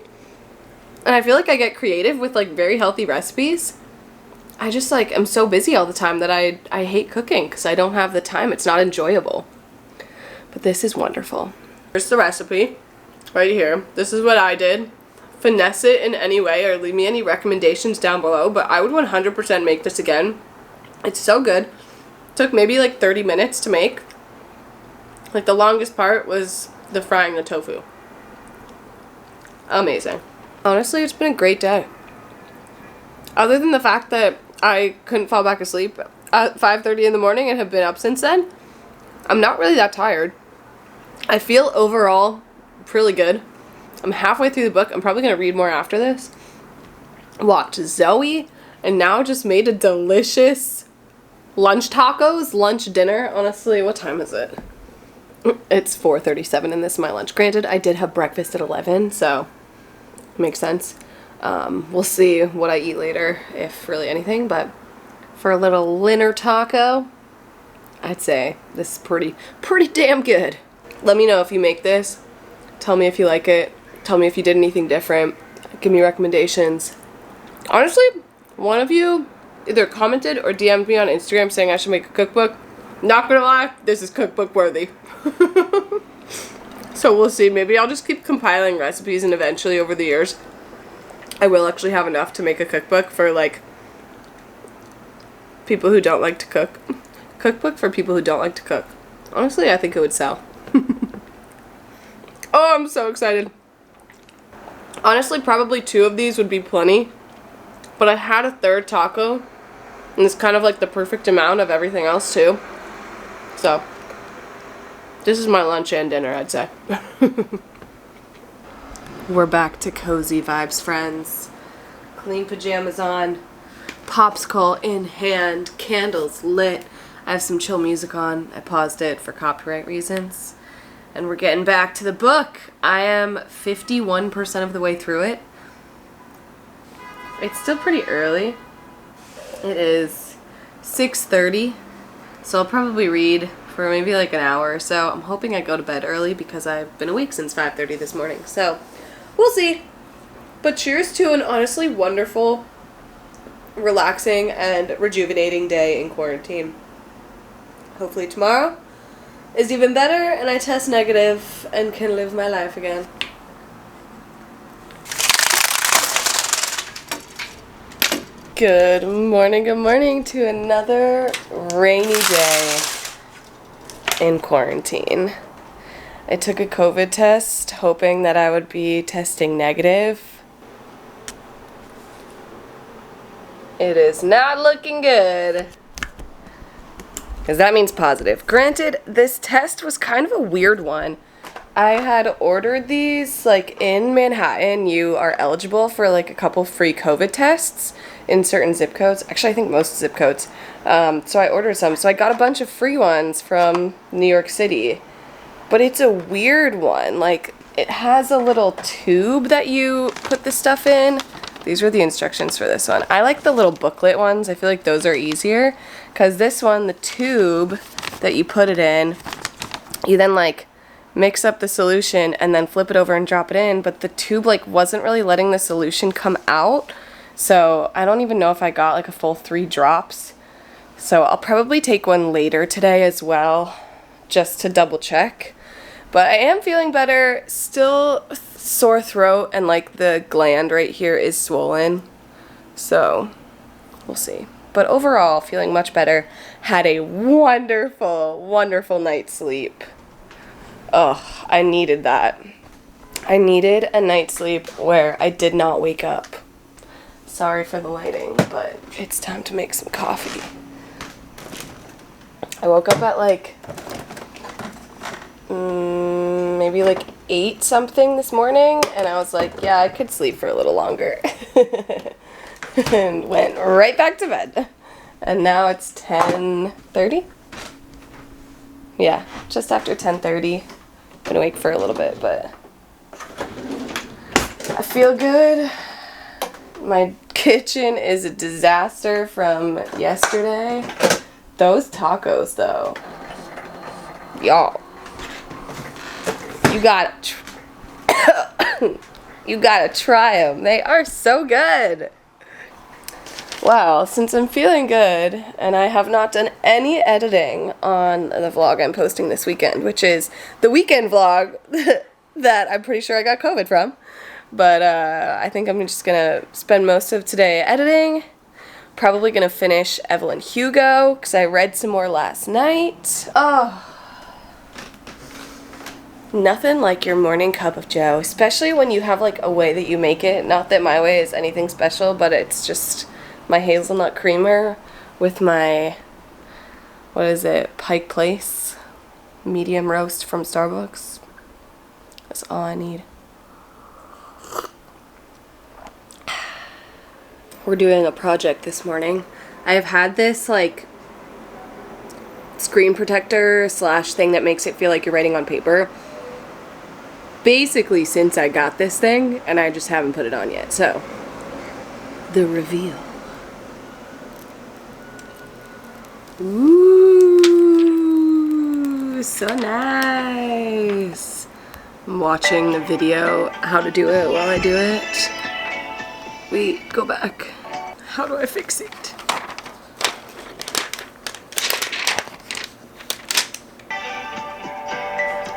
And I feel like I get creative with like very healthy recipes. I just like am so busy all the time that I hate cooking because I don't have the time. It's not enjoyable. But this is wonderful. Here's the recipe right here. This is what I did. Finesse it in any way or leave me any recommendations down below, but I would 100% make this again. It's so good. It took maybe like 30 minutes to make. Like the longest part was the frying the tofu. Amazing. Honestly, it's been a great day. Other than the fact that I couldn't fall back asleep at 5:30 in the morning and have been up since then, I'm not really that tired. I feel overall pretty good. I'm halfway through the book. I'm probably going to read more after this. Walked Zoe, and now just made a delicious lunch tacos, lunch dinner. Honestly, what time is it? It's 4:37 and this is my lunch. Granted, I did have breakfast at 11, so makes sense. We'll see what I eat later, if really anything, but for a little dinner taco, I'd say this is pretty damn good. Let me know if you make this. Tell me if you like it. Tell me if you did anything different. Give me recommendations. Honestly, one of you either commented or DM'd me on Instagram saying I should make a cookbook. Not gonna lie, this is cookbook worthy. So we'll see. Maybe I'll just keep compiling recipes, and eventually over the years I will actually have enough to make a cookbook for like people who don't like to cook. Cookbook for people who don't like to cook. Honestly, I think it would sell. Oh, I'm so excited. Honestly, probably 2 of these would be plenty. But I had a 3rd taco, and it's kind of like the perfect amount of everything else too. So, this is my lunch and dinner, I'd say. We're back to cozy vibes, friends. Clean pajamas on, popsicle in hand, candles lit. I have some chill music on. I paused it for copyright reasons. And we're getting back to the book. I am 51% of the way through it. It's still pretty early. It is 6:30, so I'll probably read for maybe like an hour or so. I'm hoping I go to bed early because I've been awake since 5:30 this morning, so we'll see. But cheers to an honestly wonderful, relaxing, and rejuvenating day in quarantine. Hopefully tomorrow is even better and I test negative and can live my life again. Good morning to another rainy day in quarantine. I took a COVID test hoping that I would be testing negative. It is not looking good, because that means positive. Granted, this test was kind of a weird one. I had ordered these, like, in Manhattan, you are eligible for, like, a couple free COVID tests in certain zip codes. Actually, I think most zip codes. So I ordered some. So I got a bunch of free ones from New York City. But it's a weird one. Like, it has a little tube that you put the stuff in. These were the instructions for this one. I like the little booklet ones. I feel like those are easier. Because this one, the tube that you put it in, you then, like, mix up the solution and then flip it over and drop it in, but the tube like wasn't really letting the solution come out, so I don't even know if I got like a full 3 drops. So I'll probably take one later today as well, just to double check. But I am feeling better. Still sore throat, and like the gland right here is swollen, so we'll see. But overall, feeling much better. Had a wonderful night's sleep. Oh, I needed that. I needed a night's sleep where I did not wake up. Sorry for the lighting, but it's time to make some coffee. I woke up at like, maybe like 8 something this morning, and I was like, yeah, I could sleep for a little longer. And went right back to bed. And now it's 10:30? Yeah, just after 10:30. Been awake for a little bit, but I feel good. My kitchen is a disaster from yesterday. Those tacos, though, y'all, you gotta try them. They are so good. Well, since I'm feeling good and I have not done any editing on the vlog I'm posting this weekend, which is the weekend vlog that I'm pretty sure I got COVID from, but I think I'm just gonna spend most of today editing. Probably gonna finish Evelyn Hugo because I read some more last night. Oh, nothing like your morning cup of joe, especially when you have like a way that you make it. Not that my way is anything special, but it's just my hazelnut creamer with my, what is it, Pike Place medium roast from Starbucks. That's all I need. We're doing a project this morning. I have had this like screen protector / thing that makes it feel like you're writing on paper basically since I got this thing, and I just haven't put it on yet. So, the reveal. Ooh, so nice. I'm watching the video how to do it while I do it. Wait, go back. How do I fix it?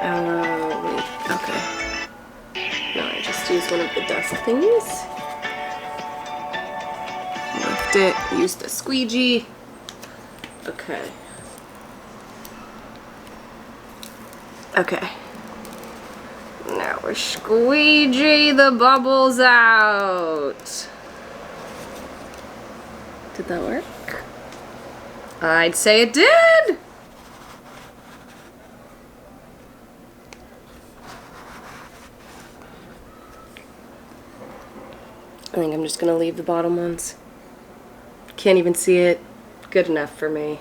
Wait, okay. No, I just used one of the dust thingies. Lift it, use the squeegee. Okay. Okay. Now we're squeegee the bubbles out. Did that work? I'd say it did! I think I'm just gonna leave the bottom ones. Can't even see it. Good enough for me.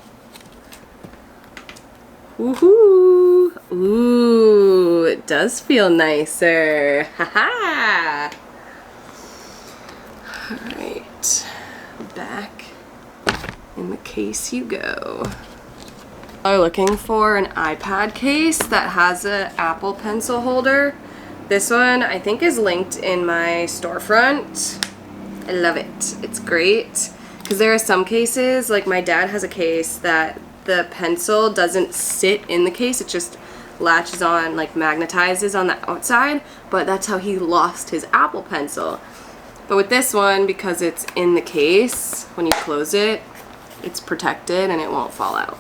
Woohoo! Ooh, it does feel nicer. Haha! Alright. Back in the case you go. I'm looking for an iPad case that has an Apple Pencil holder. This one I think is linked in my storefront. I love it. It's great. Because there are some cases, like my dad has a case that the pencil doesn't sit in the case, it just latches on, like magnetizes on the outside, but that's how he lost his Apple Pencil. But with this one, because it's in the case, when you close it, it's protected and it won't fall out.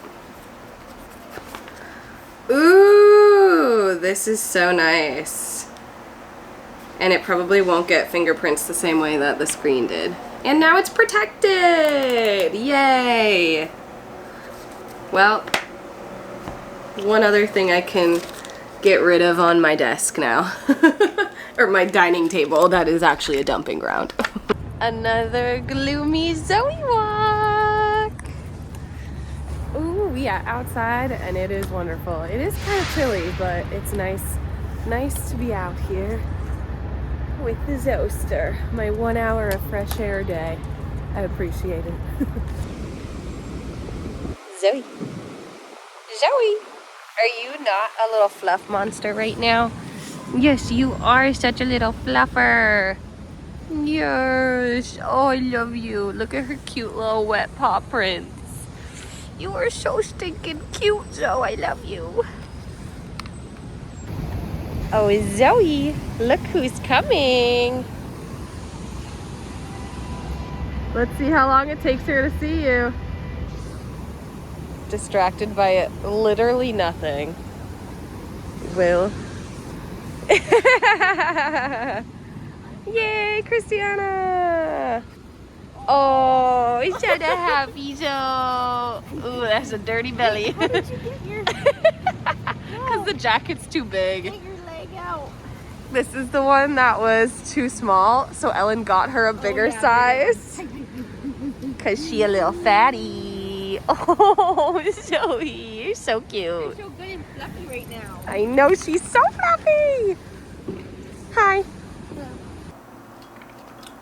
Ooh, this is so nice. And it probably won't get fingerprints the same way that the screen did. And now it's protected! Yay! Well, one other thing I can get rid of on my desk now. Or my dining table, that is actually a dumping ground. Another gloomy Zoe walk! Ooh, we are outside and it is wonderful. It is kind of chilly, but it's nice to be out here with the Zoester. My 1 hour of fresh air day. I appreciate it. Zoe. Zoe, are you not a little fluff monster right now? Yes, you are such a little fluffer. Yes. Oh, I love you. Look at her cute little wet paw prints. You are so stinking cute, Zoe. I love you. Oh, Zoe, look who's coming. Let's see how long it takes her to see you. Distracted by literally nothing. Will. Yay, Krystyana! Oh, he's such a happy Zoe. Ooh, that's a dirty belly. How did you get your... Because the jacket's too big. Get your leg out. This is the one that was too small, so Ellen got her a bigger size. Because she a little fatty. Oh, Zoe, you're so cute. You're so good and fluffy right now. I know, she's so fluffy. Hi. Hello.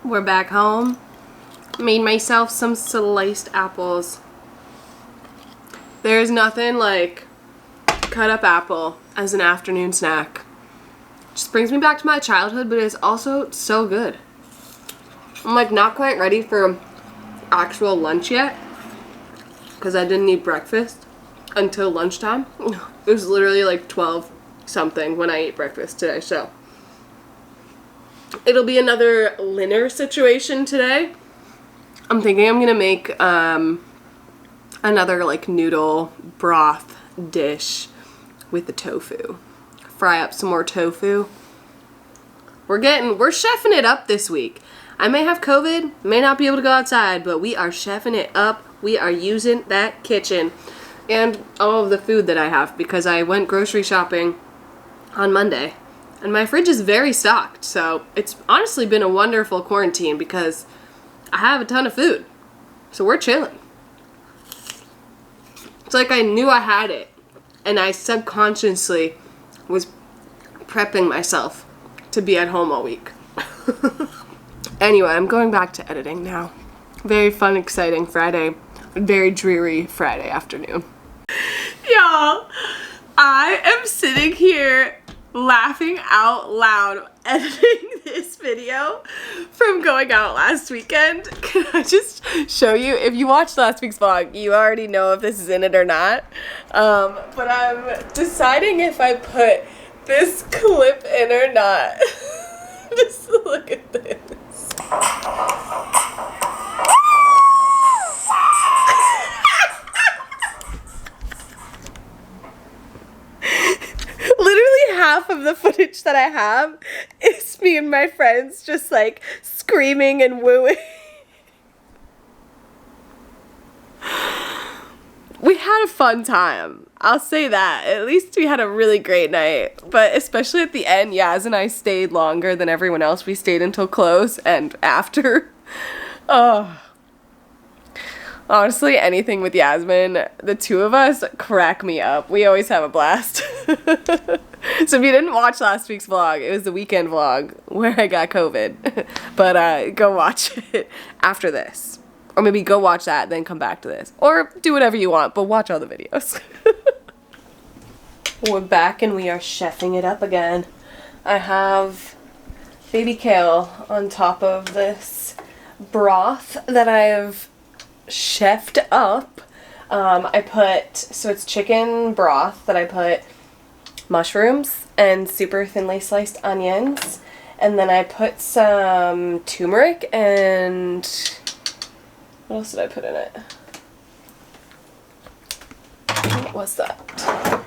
We're back home. Made myself some sliced apples. There's nothing like cut up apple as an afternoon snack. Just brings me back to my childhood, but it's also so good. I'm like not quite ready for actual lunch yet because I didn't eat breakfast until lunchtime. It was literally like 12 something when I ate breakfast today, so it'll be another dinner situation today. I'm thinking I'm gonna make another like noodle broth dish with the tofu. Fry up some more tofu. We're chefing it up this week. I may have COVID, may not be able to go outside, but we are chefing it up. We are using that kitchen and all of the food that I have because I went grocery shopping on Monday and my fridge is very stocked. So it's honestly been a wonderful quarantine because I have a ton of food. So we're chilling. It's like I knew I had it and I subconsciously was prepping myself to be at home all week. Anyway, I'm going back to editing now. Very fun, exciting Friday. Very dreary Friday afternoon. Y'all, I am sitting here laughing out loud editing this video from going out last weekend. Can I just show you? If you watched last week's vlog, you already know if this is in it or not. But I'm deciding if I put this clip in or not. Just look at this. Literally half of the footage that I have is me and my friends just like screaming and wooing. We had a fun time. I'll say that. At least we had a really great night. But especially at the end, Yaz and I stayed longer than everyone else. We stayed until close and after. Oh. Honestly, anything with Yasmin, the two of us crack me up. We always have a blast. So if you didn't watch last week's vlog, it was the weekend vlog where I got COVID. But go watch it after this. Or maybe go watch that, then come back to this. Or do whatever you want, but watch all the videos. We're back and we are chefing it up again. I have baby kale on top of this broth that I've chefed up. So it's chicken broth that I put mushrooms and super thinly sliced onions. And then I put some turmeric and what else did I put in it? What was that?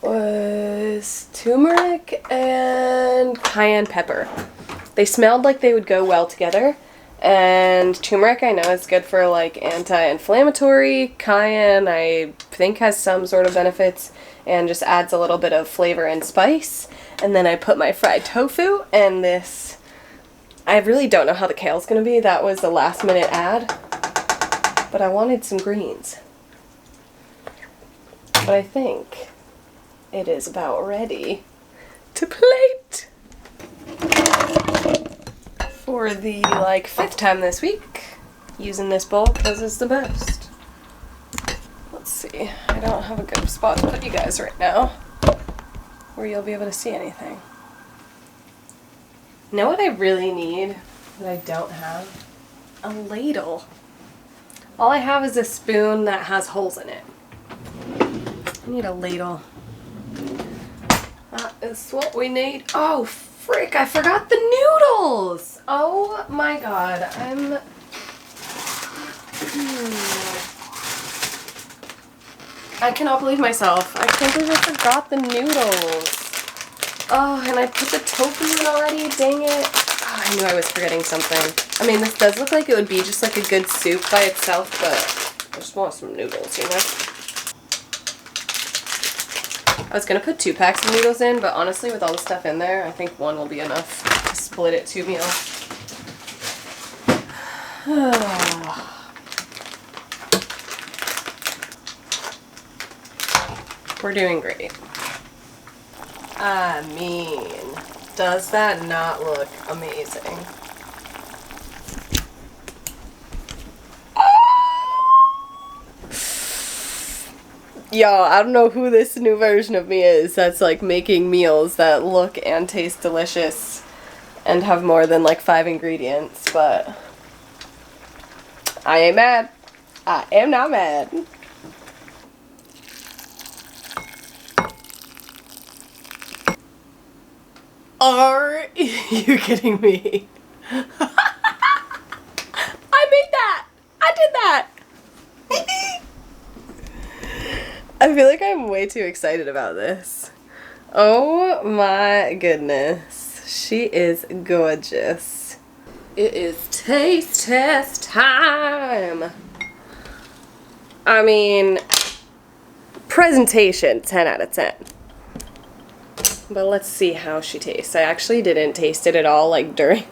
Was turmeric and cayenne pepper. They smelled like they would go well together. And turmeric I know is good for like anti-inflammatory. Cayenne I think has some sort of benefits and just adds a little bit of flavor and spice. And then I put my fried tofu and this. I really don't know how the kale's gonna be. That was a last minute add. But I wanted some greens. But I think it is about ready to plate. For the like 5th time this week, using this bowl because it's the best. Let's see, I don't have a good spot to put you guys right now where you'll be able to see anything. You know what I really need that I don't have? A ladle. All I have is a spoon that has holes in it. I need a ladle. That is what we need. Oh, frick, I forgot the noodles! Oh my god, I cannot believe myself. I can't believe I forgot the noodles. Oh, and I put the tofu in already, dang it. Oh, I knew I was forgetting something. I mean, this does look like it would be just like a good soup by itself, but I just want some noodles, you know? I was gonna put 2 packs of noodles in, but honestly, with all the stuff in there, I think 1 will be enough to split it 2 meals. We're doing great. I mean, does that not look amazing? Y'all, I don't know who this new version of me is that's like making meals that look and taste delicious and have more than like 5 ingredients, but I ain't mad. I am not mad. Are you kidding me? I made that! I did that! I feel like I'm way too excited about this. Oh my goodness. She is gorgeous. It is taste test time. I mean, presentation, 10 out of 10. But let's see how she tastes. I actually didn't taste it at all, like, during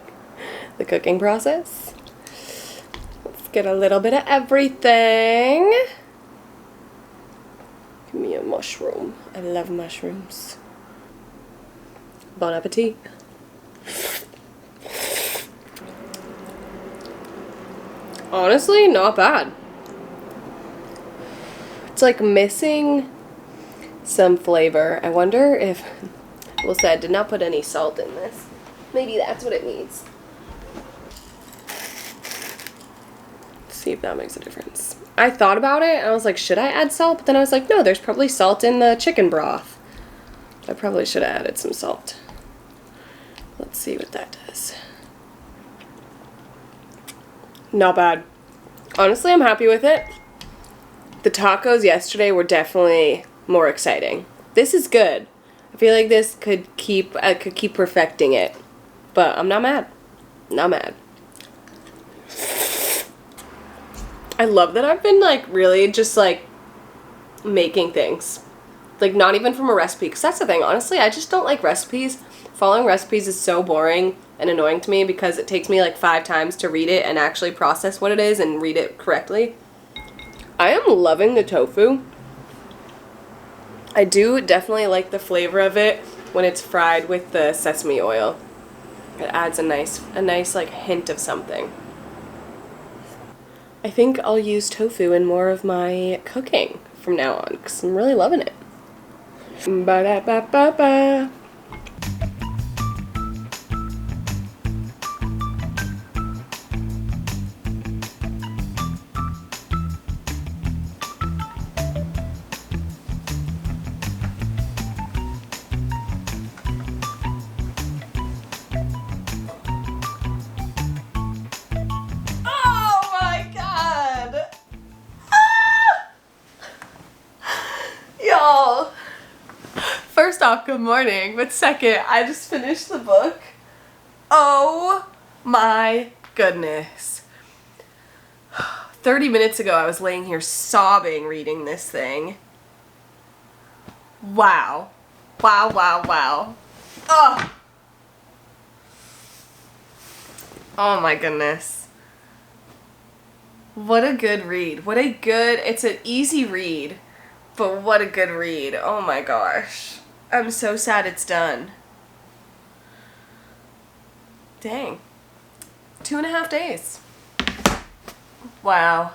the cooking process. Let's get a little bit of everything. Give me a mushroom. I love mushrooms. Bon appetit. Honestly, not bad. It's like missing some flavor. I wonder if Will said, did not put any salt in this. Maybe that's what it needs. Let's see if that makes a difference. I thought about it and I was like, should I add salt? But then I was like, no, there's probably salt in the chicken broth. I probably should have added some salt. Let's see what that does. Not bad. Honestly, I'm happy with it. The tacos yesterday were definitely more exciting. This is good. I feel like this could keep perfecting it. But I'm not mad. Not mad. I love that I've been like really just like making things. Like not even from a recipe, because that's the thing. Honestly, I just don't like recipes. Following recipes is so boring and annoying to me because it takes me like 5 times to read it and actually process what it is and read it correctly. I am loving the tofu. I do definitely like the flavor of it when it's fried with the sesame oil. It adds a nice like hint of something. I think I'll use tofu in more of my cooking from now on because I'm really loving it. Ba-da-ba-ba-ba. First off, good morning, but second, I just finished the book. Oh my goodness. 30 minutes ago, I was laying here sobbing reading this thing. Wow. Wow, wow, wow. Oh. Oh my goodness. What a good read. It's an easy read, but what a good read. Oh my gosh. I'm so sad it's done. Dang. 2.5 days. Wow.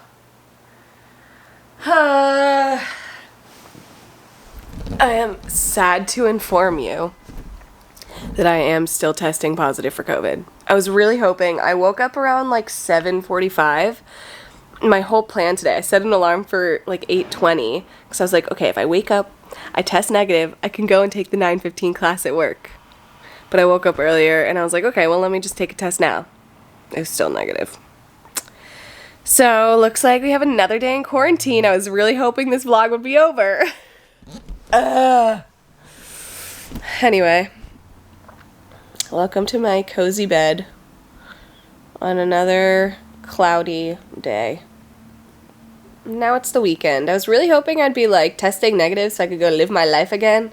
I am sad to inform you that I am still testing positive for COVID. I was really hoping. I woke up around like 7:45. My whole plan today, I set an alarm for like 8:20 because I was like, okay, if I wake up, I test negative, I can go and take the 9:15 class at work. But I woke up earlier and I was like, okay, well, let me just take a test now. It was still negative. So, looks like we have another day in quarantine. I was really hoping this vlog would be over. Anyway, welcome to my cozy bed on another cloudy day. Now it's the weekend. I was really hoping I'd be like testing negative so I could go live my life again.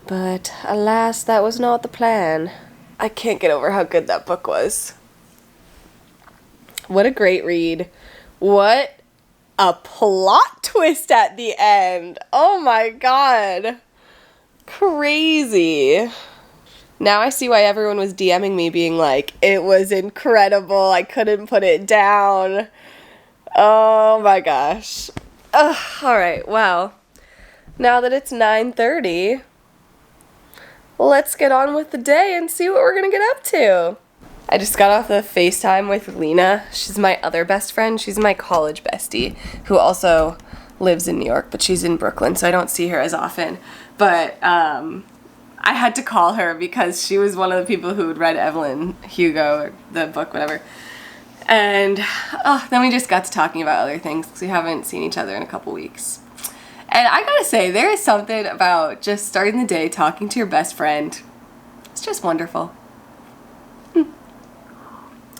But alas, that was not the plan. I can't get over how good that book was. What a great read. What a plot twist at the end. Oh my god. Crazy. Now I see why everyone was DMing me being like, it was incredible. I couldn't put it down. Oh my gosh. Alright, well, now that it's 9:30, let's get on with the day and see what we're gonna get up to. I just got off the FaceTime with Lena. She's my other best friend. She's my college bestie who also lives in New York, but she's in Brooklyn, so I don't see her as often. But I had to call her because she was one of the people who had read Evelyn Hugo, or the book, whatever. And then we just got to talking about other things because we haven't seen each other in a couple weeks. And I gotta say, there is something about just starting the day talking to your best friend. It's just wonderful.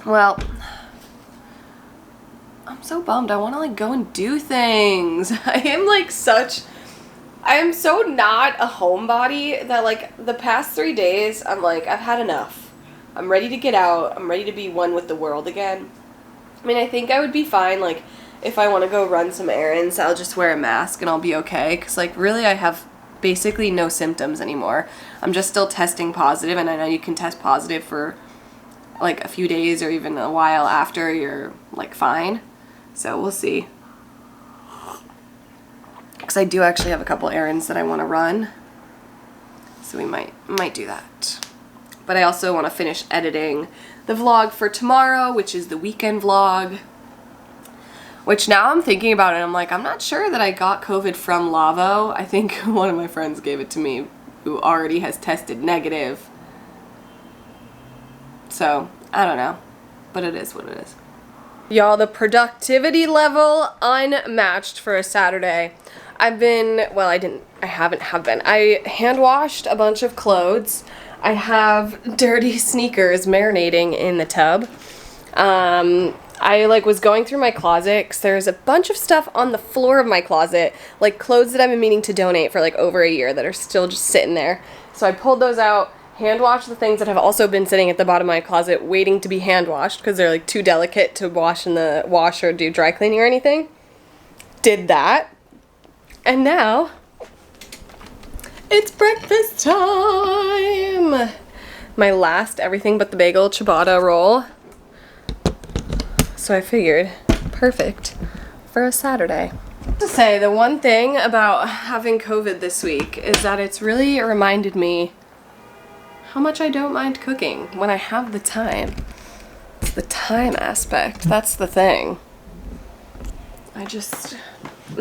Well, I'm so bummed. I want to like go and do things. I am so not a homebody that like the past 3 days I'm like, I've had enough. I'm ready to get out. I'm ready to be one with the world again. I mean, I think I would be fine like if I want to go run some errands, I'll just wear a mask and I'll be okay, because like really I have basically no symptoms anymore. I'm just still testing positive, and I know you can test positive for like a few days or even a while after you're like fine. So we'll see. Because I do actually have a couple errands that I want to run. So we might do that. But I also want to finish editing the vlog for tomorrow, which is the weekend vlog. Which now I'm thinking about it, I'm like, I'm not sure that I got COVID from Lavo. I think one of my friends gave it to me who already has tested negative. So, I don't know. But it is what it is. Y'all, the productivity level unmatched for a Saturday. I hand washed a bunch of clothes. I have dirty sneakers marinating in the tub. I was going through my closet because there's a bunch of stuff on the floor of my closet, like clothes that I've been meaning to donate for over a year that are still just sitting there. So I pulled those out, hand washed the things that have also been sitting at the bottom of my closet waiting to be hand washed because they're too delicate to wash in the wash or do dry cleaning or anything. Did that. And now it's breakfast time. My last everything but the bagel ciabatta roll. So I figured, perfect for a Saturday. To say, the one thing about having COVID this week is that it's really reminded me how much I don't mind cooking when I have the time. It's the time aspect, that's the thing. I'm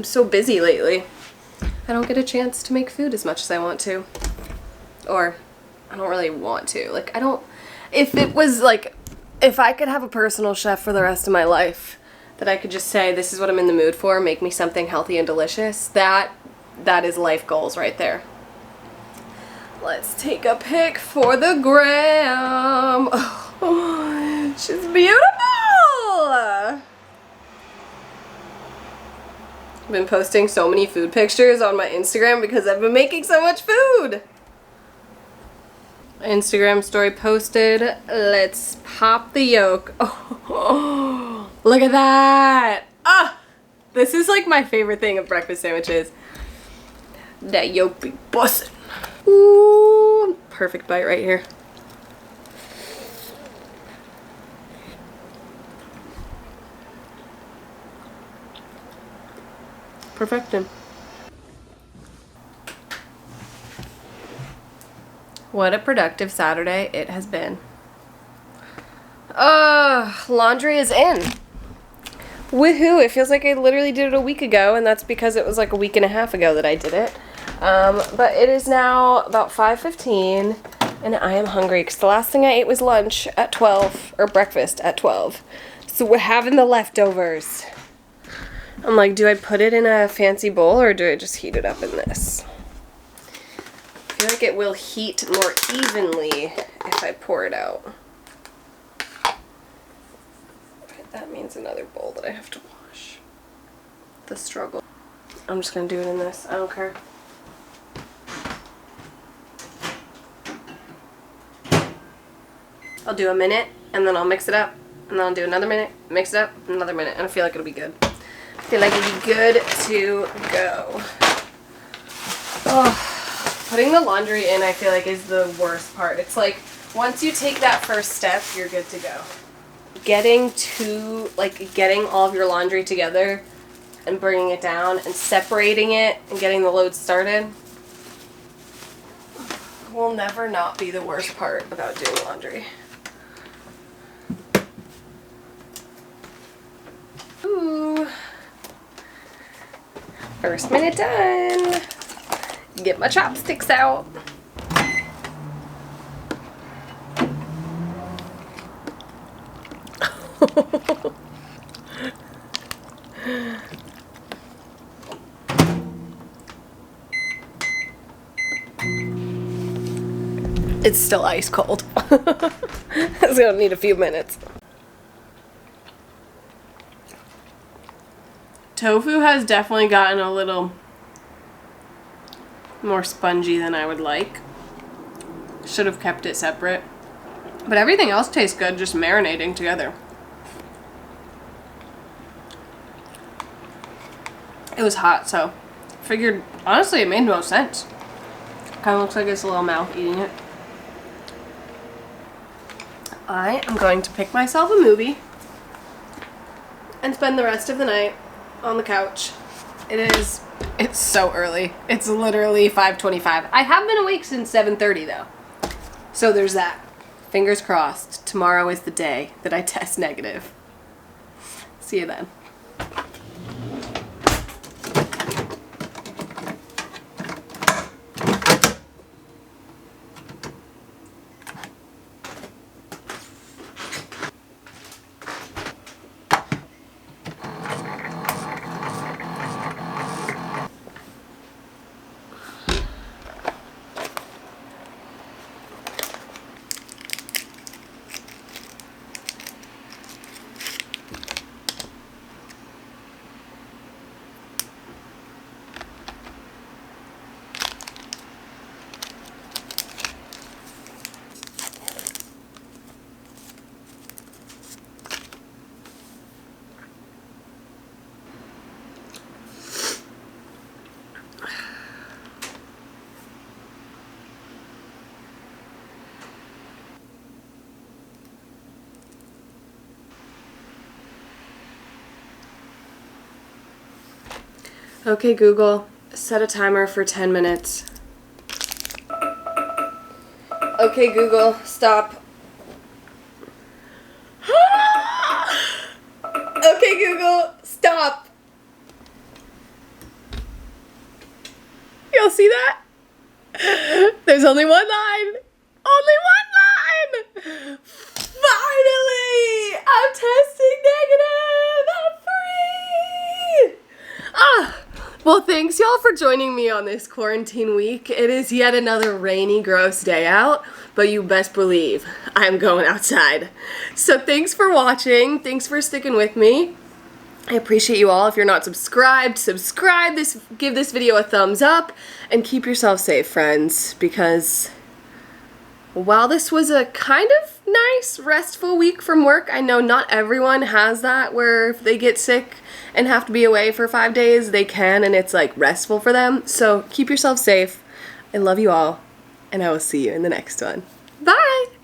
so busy lately. I don't get a chance to make food as much as I want to. Or, I don't really want to. If I could have a personal chef for the rest of my life, that I could just say, this is what I'm in the mood for, make me something healthy and delicious, that is life goals right there. Let's take a pic for the gram. Oh, she's beautiful! I've been posting so many food pictures on my Instagram because I've been making so much food. Instagram story posted. Let's pop the yolk. Oh, look at that. Ah, this is my favorite thing of breakfast sandwiches. That yolk be bussin'. Ooh, perfect bite right here. Perfection. What a productive Saturday it has been. Laundry is in. Woohoo, it feels like I literally did it a week ago, and that's because it was a week and a half ago that I did it. But it is now about 5:15, and I am hungry because the last thing I ate was lunch at 12, or breakfast at 12. So we're having the leftovers. I'm like, do I put it in a fancy bowl, or do I just heat it up in this? I feel like it will heat more evenly if I pour it out. But that means another bowl that I have to wash. The struggle. I'm just gonna do it in this. I don't care. I'll do a minute, and then I'll mix it up, and then I'll do another minute, mix it up, another minute, and I feel like it'll be good. I feel like it'll be good to go. Oh. Putting the laundry in, I feel like, is the worst part. It's once you take that first step, you're good to go. Getting all of your laundry together and bringing it down and separating it and getting the load started will never not be the worst part about doing laundry. Ooh. First minute done. Get my chopsticks out. It's still ice cold. It's gonna need a few minutes. Tofu has definitely gotten a little more spongy than I would like. Should have kept it separate. But everything else tastes good just marinating together. It was hot, so figured, honestly, it made no sense. Kind of looks like it's a little mouth eating it. I am going to pick myself a movie and spend the rest of the night on the couch. It is It's so early. It's literally 5:25. I have been awake since 7:30 though. So there's that. Fingers crossed. Tomorrow is the day that I test negative. See you then. Okay, Google, set a timer for 10 minutes. Okay, Google, stop. Okay, Google, stop. Y'all see that? There's only one line. Only one line! Finally! I'm testing negative! I'm free! Well, thanks y'all for joining me on this quarantine week. It is yet another rainy, gross day out, but you best believe I'm going outside. So thanks for watching. Thanks for sticking with me. I appreciate you all. If you're not subscribed, subscribe. Give this video a thumbs up, and keep yourself safe, friends, because while this was a kind of nice, restful week from work, I know not everyone has that where if they get sick and have to be away for 5 days, they can, and it's like restful for them. So keep yourself safe. I love you all, and I will see you in the next one. Bye!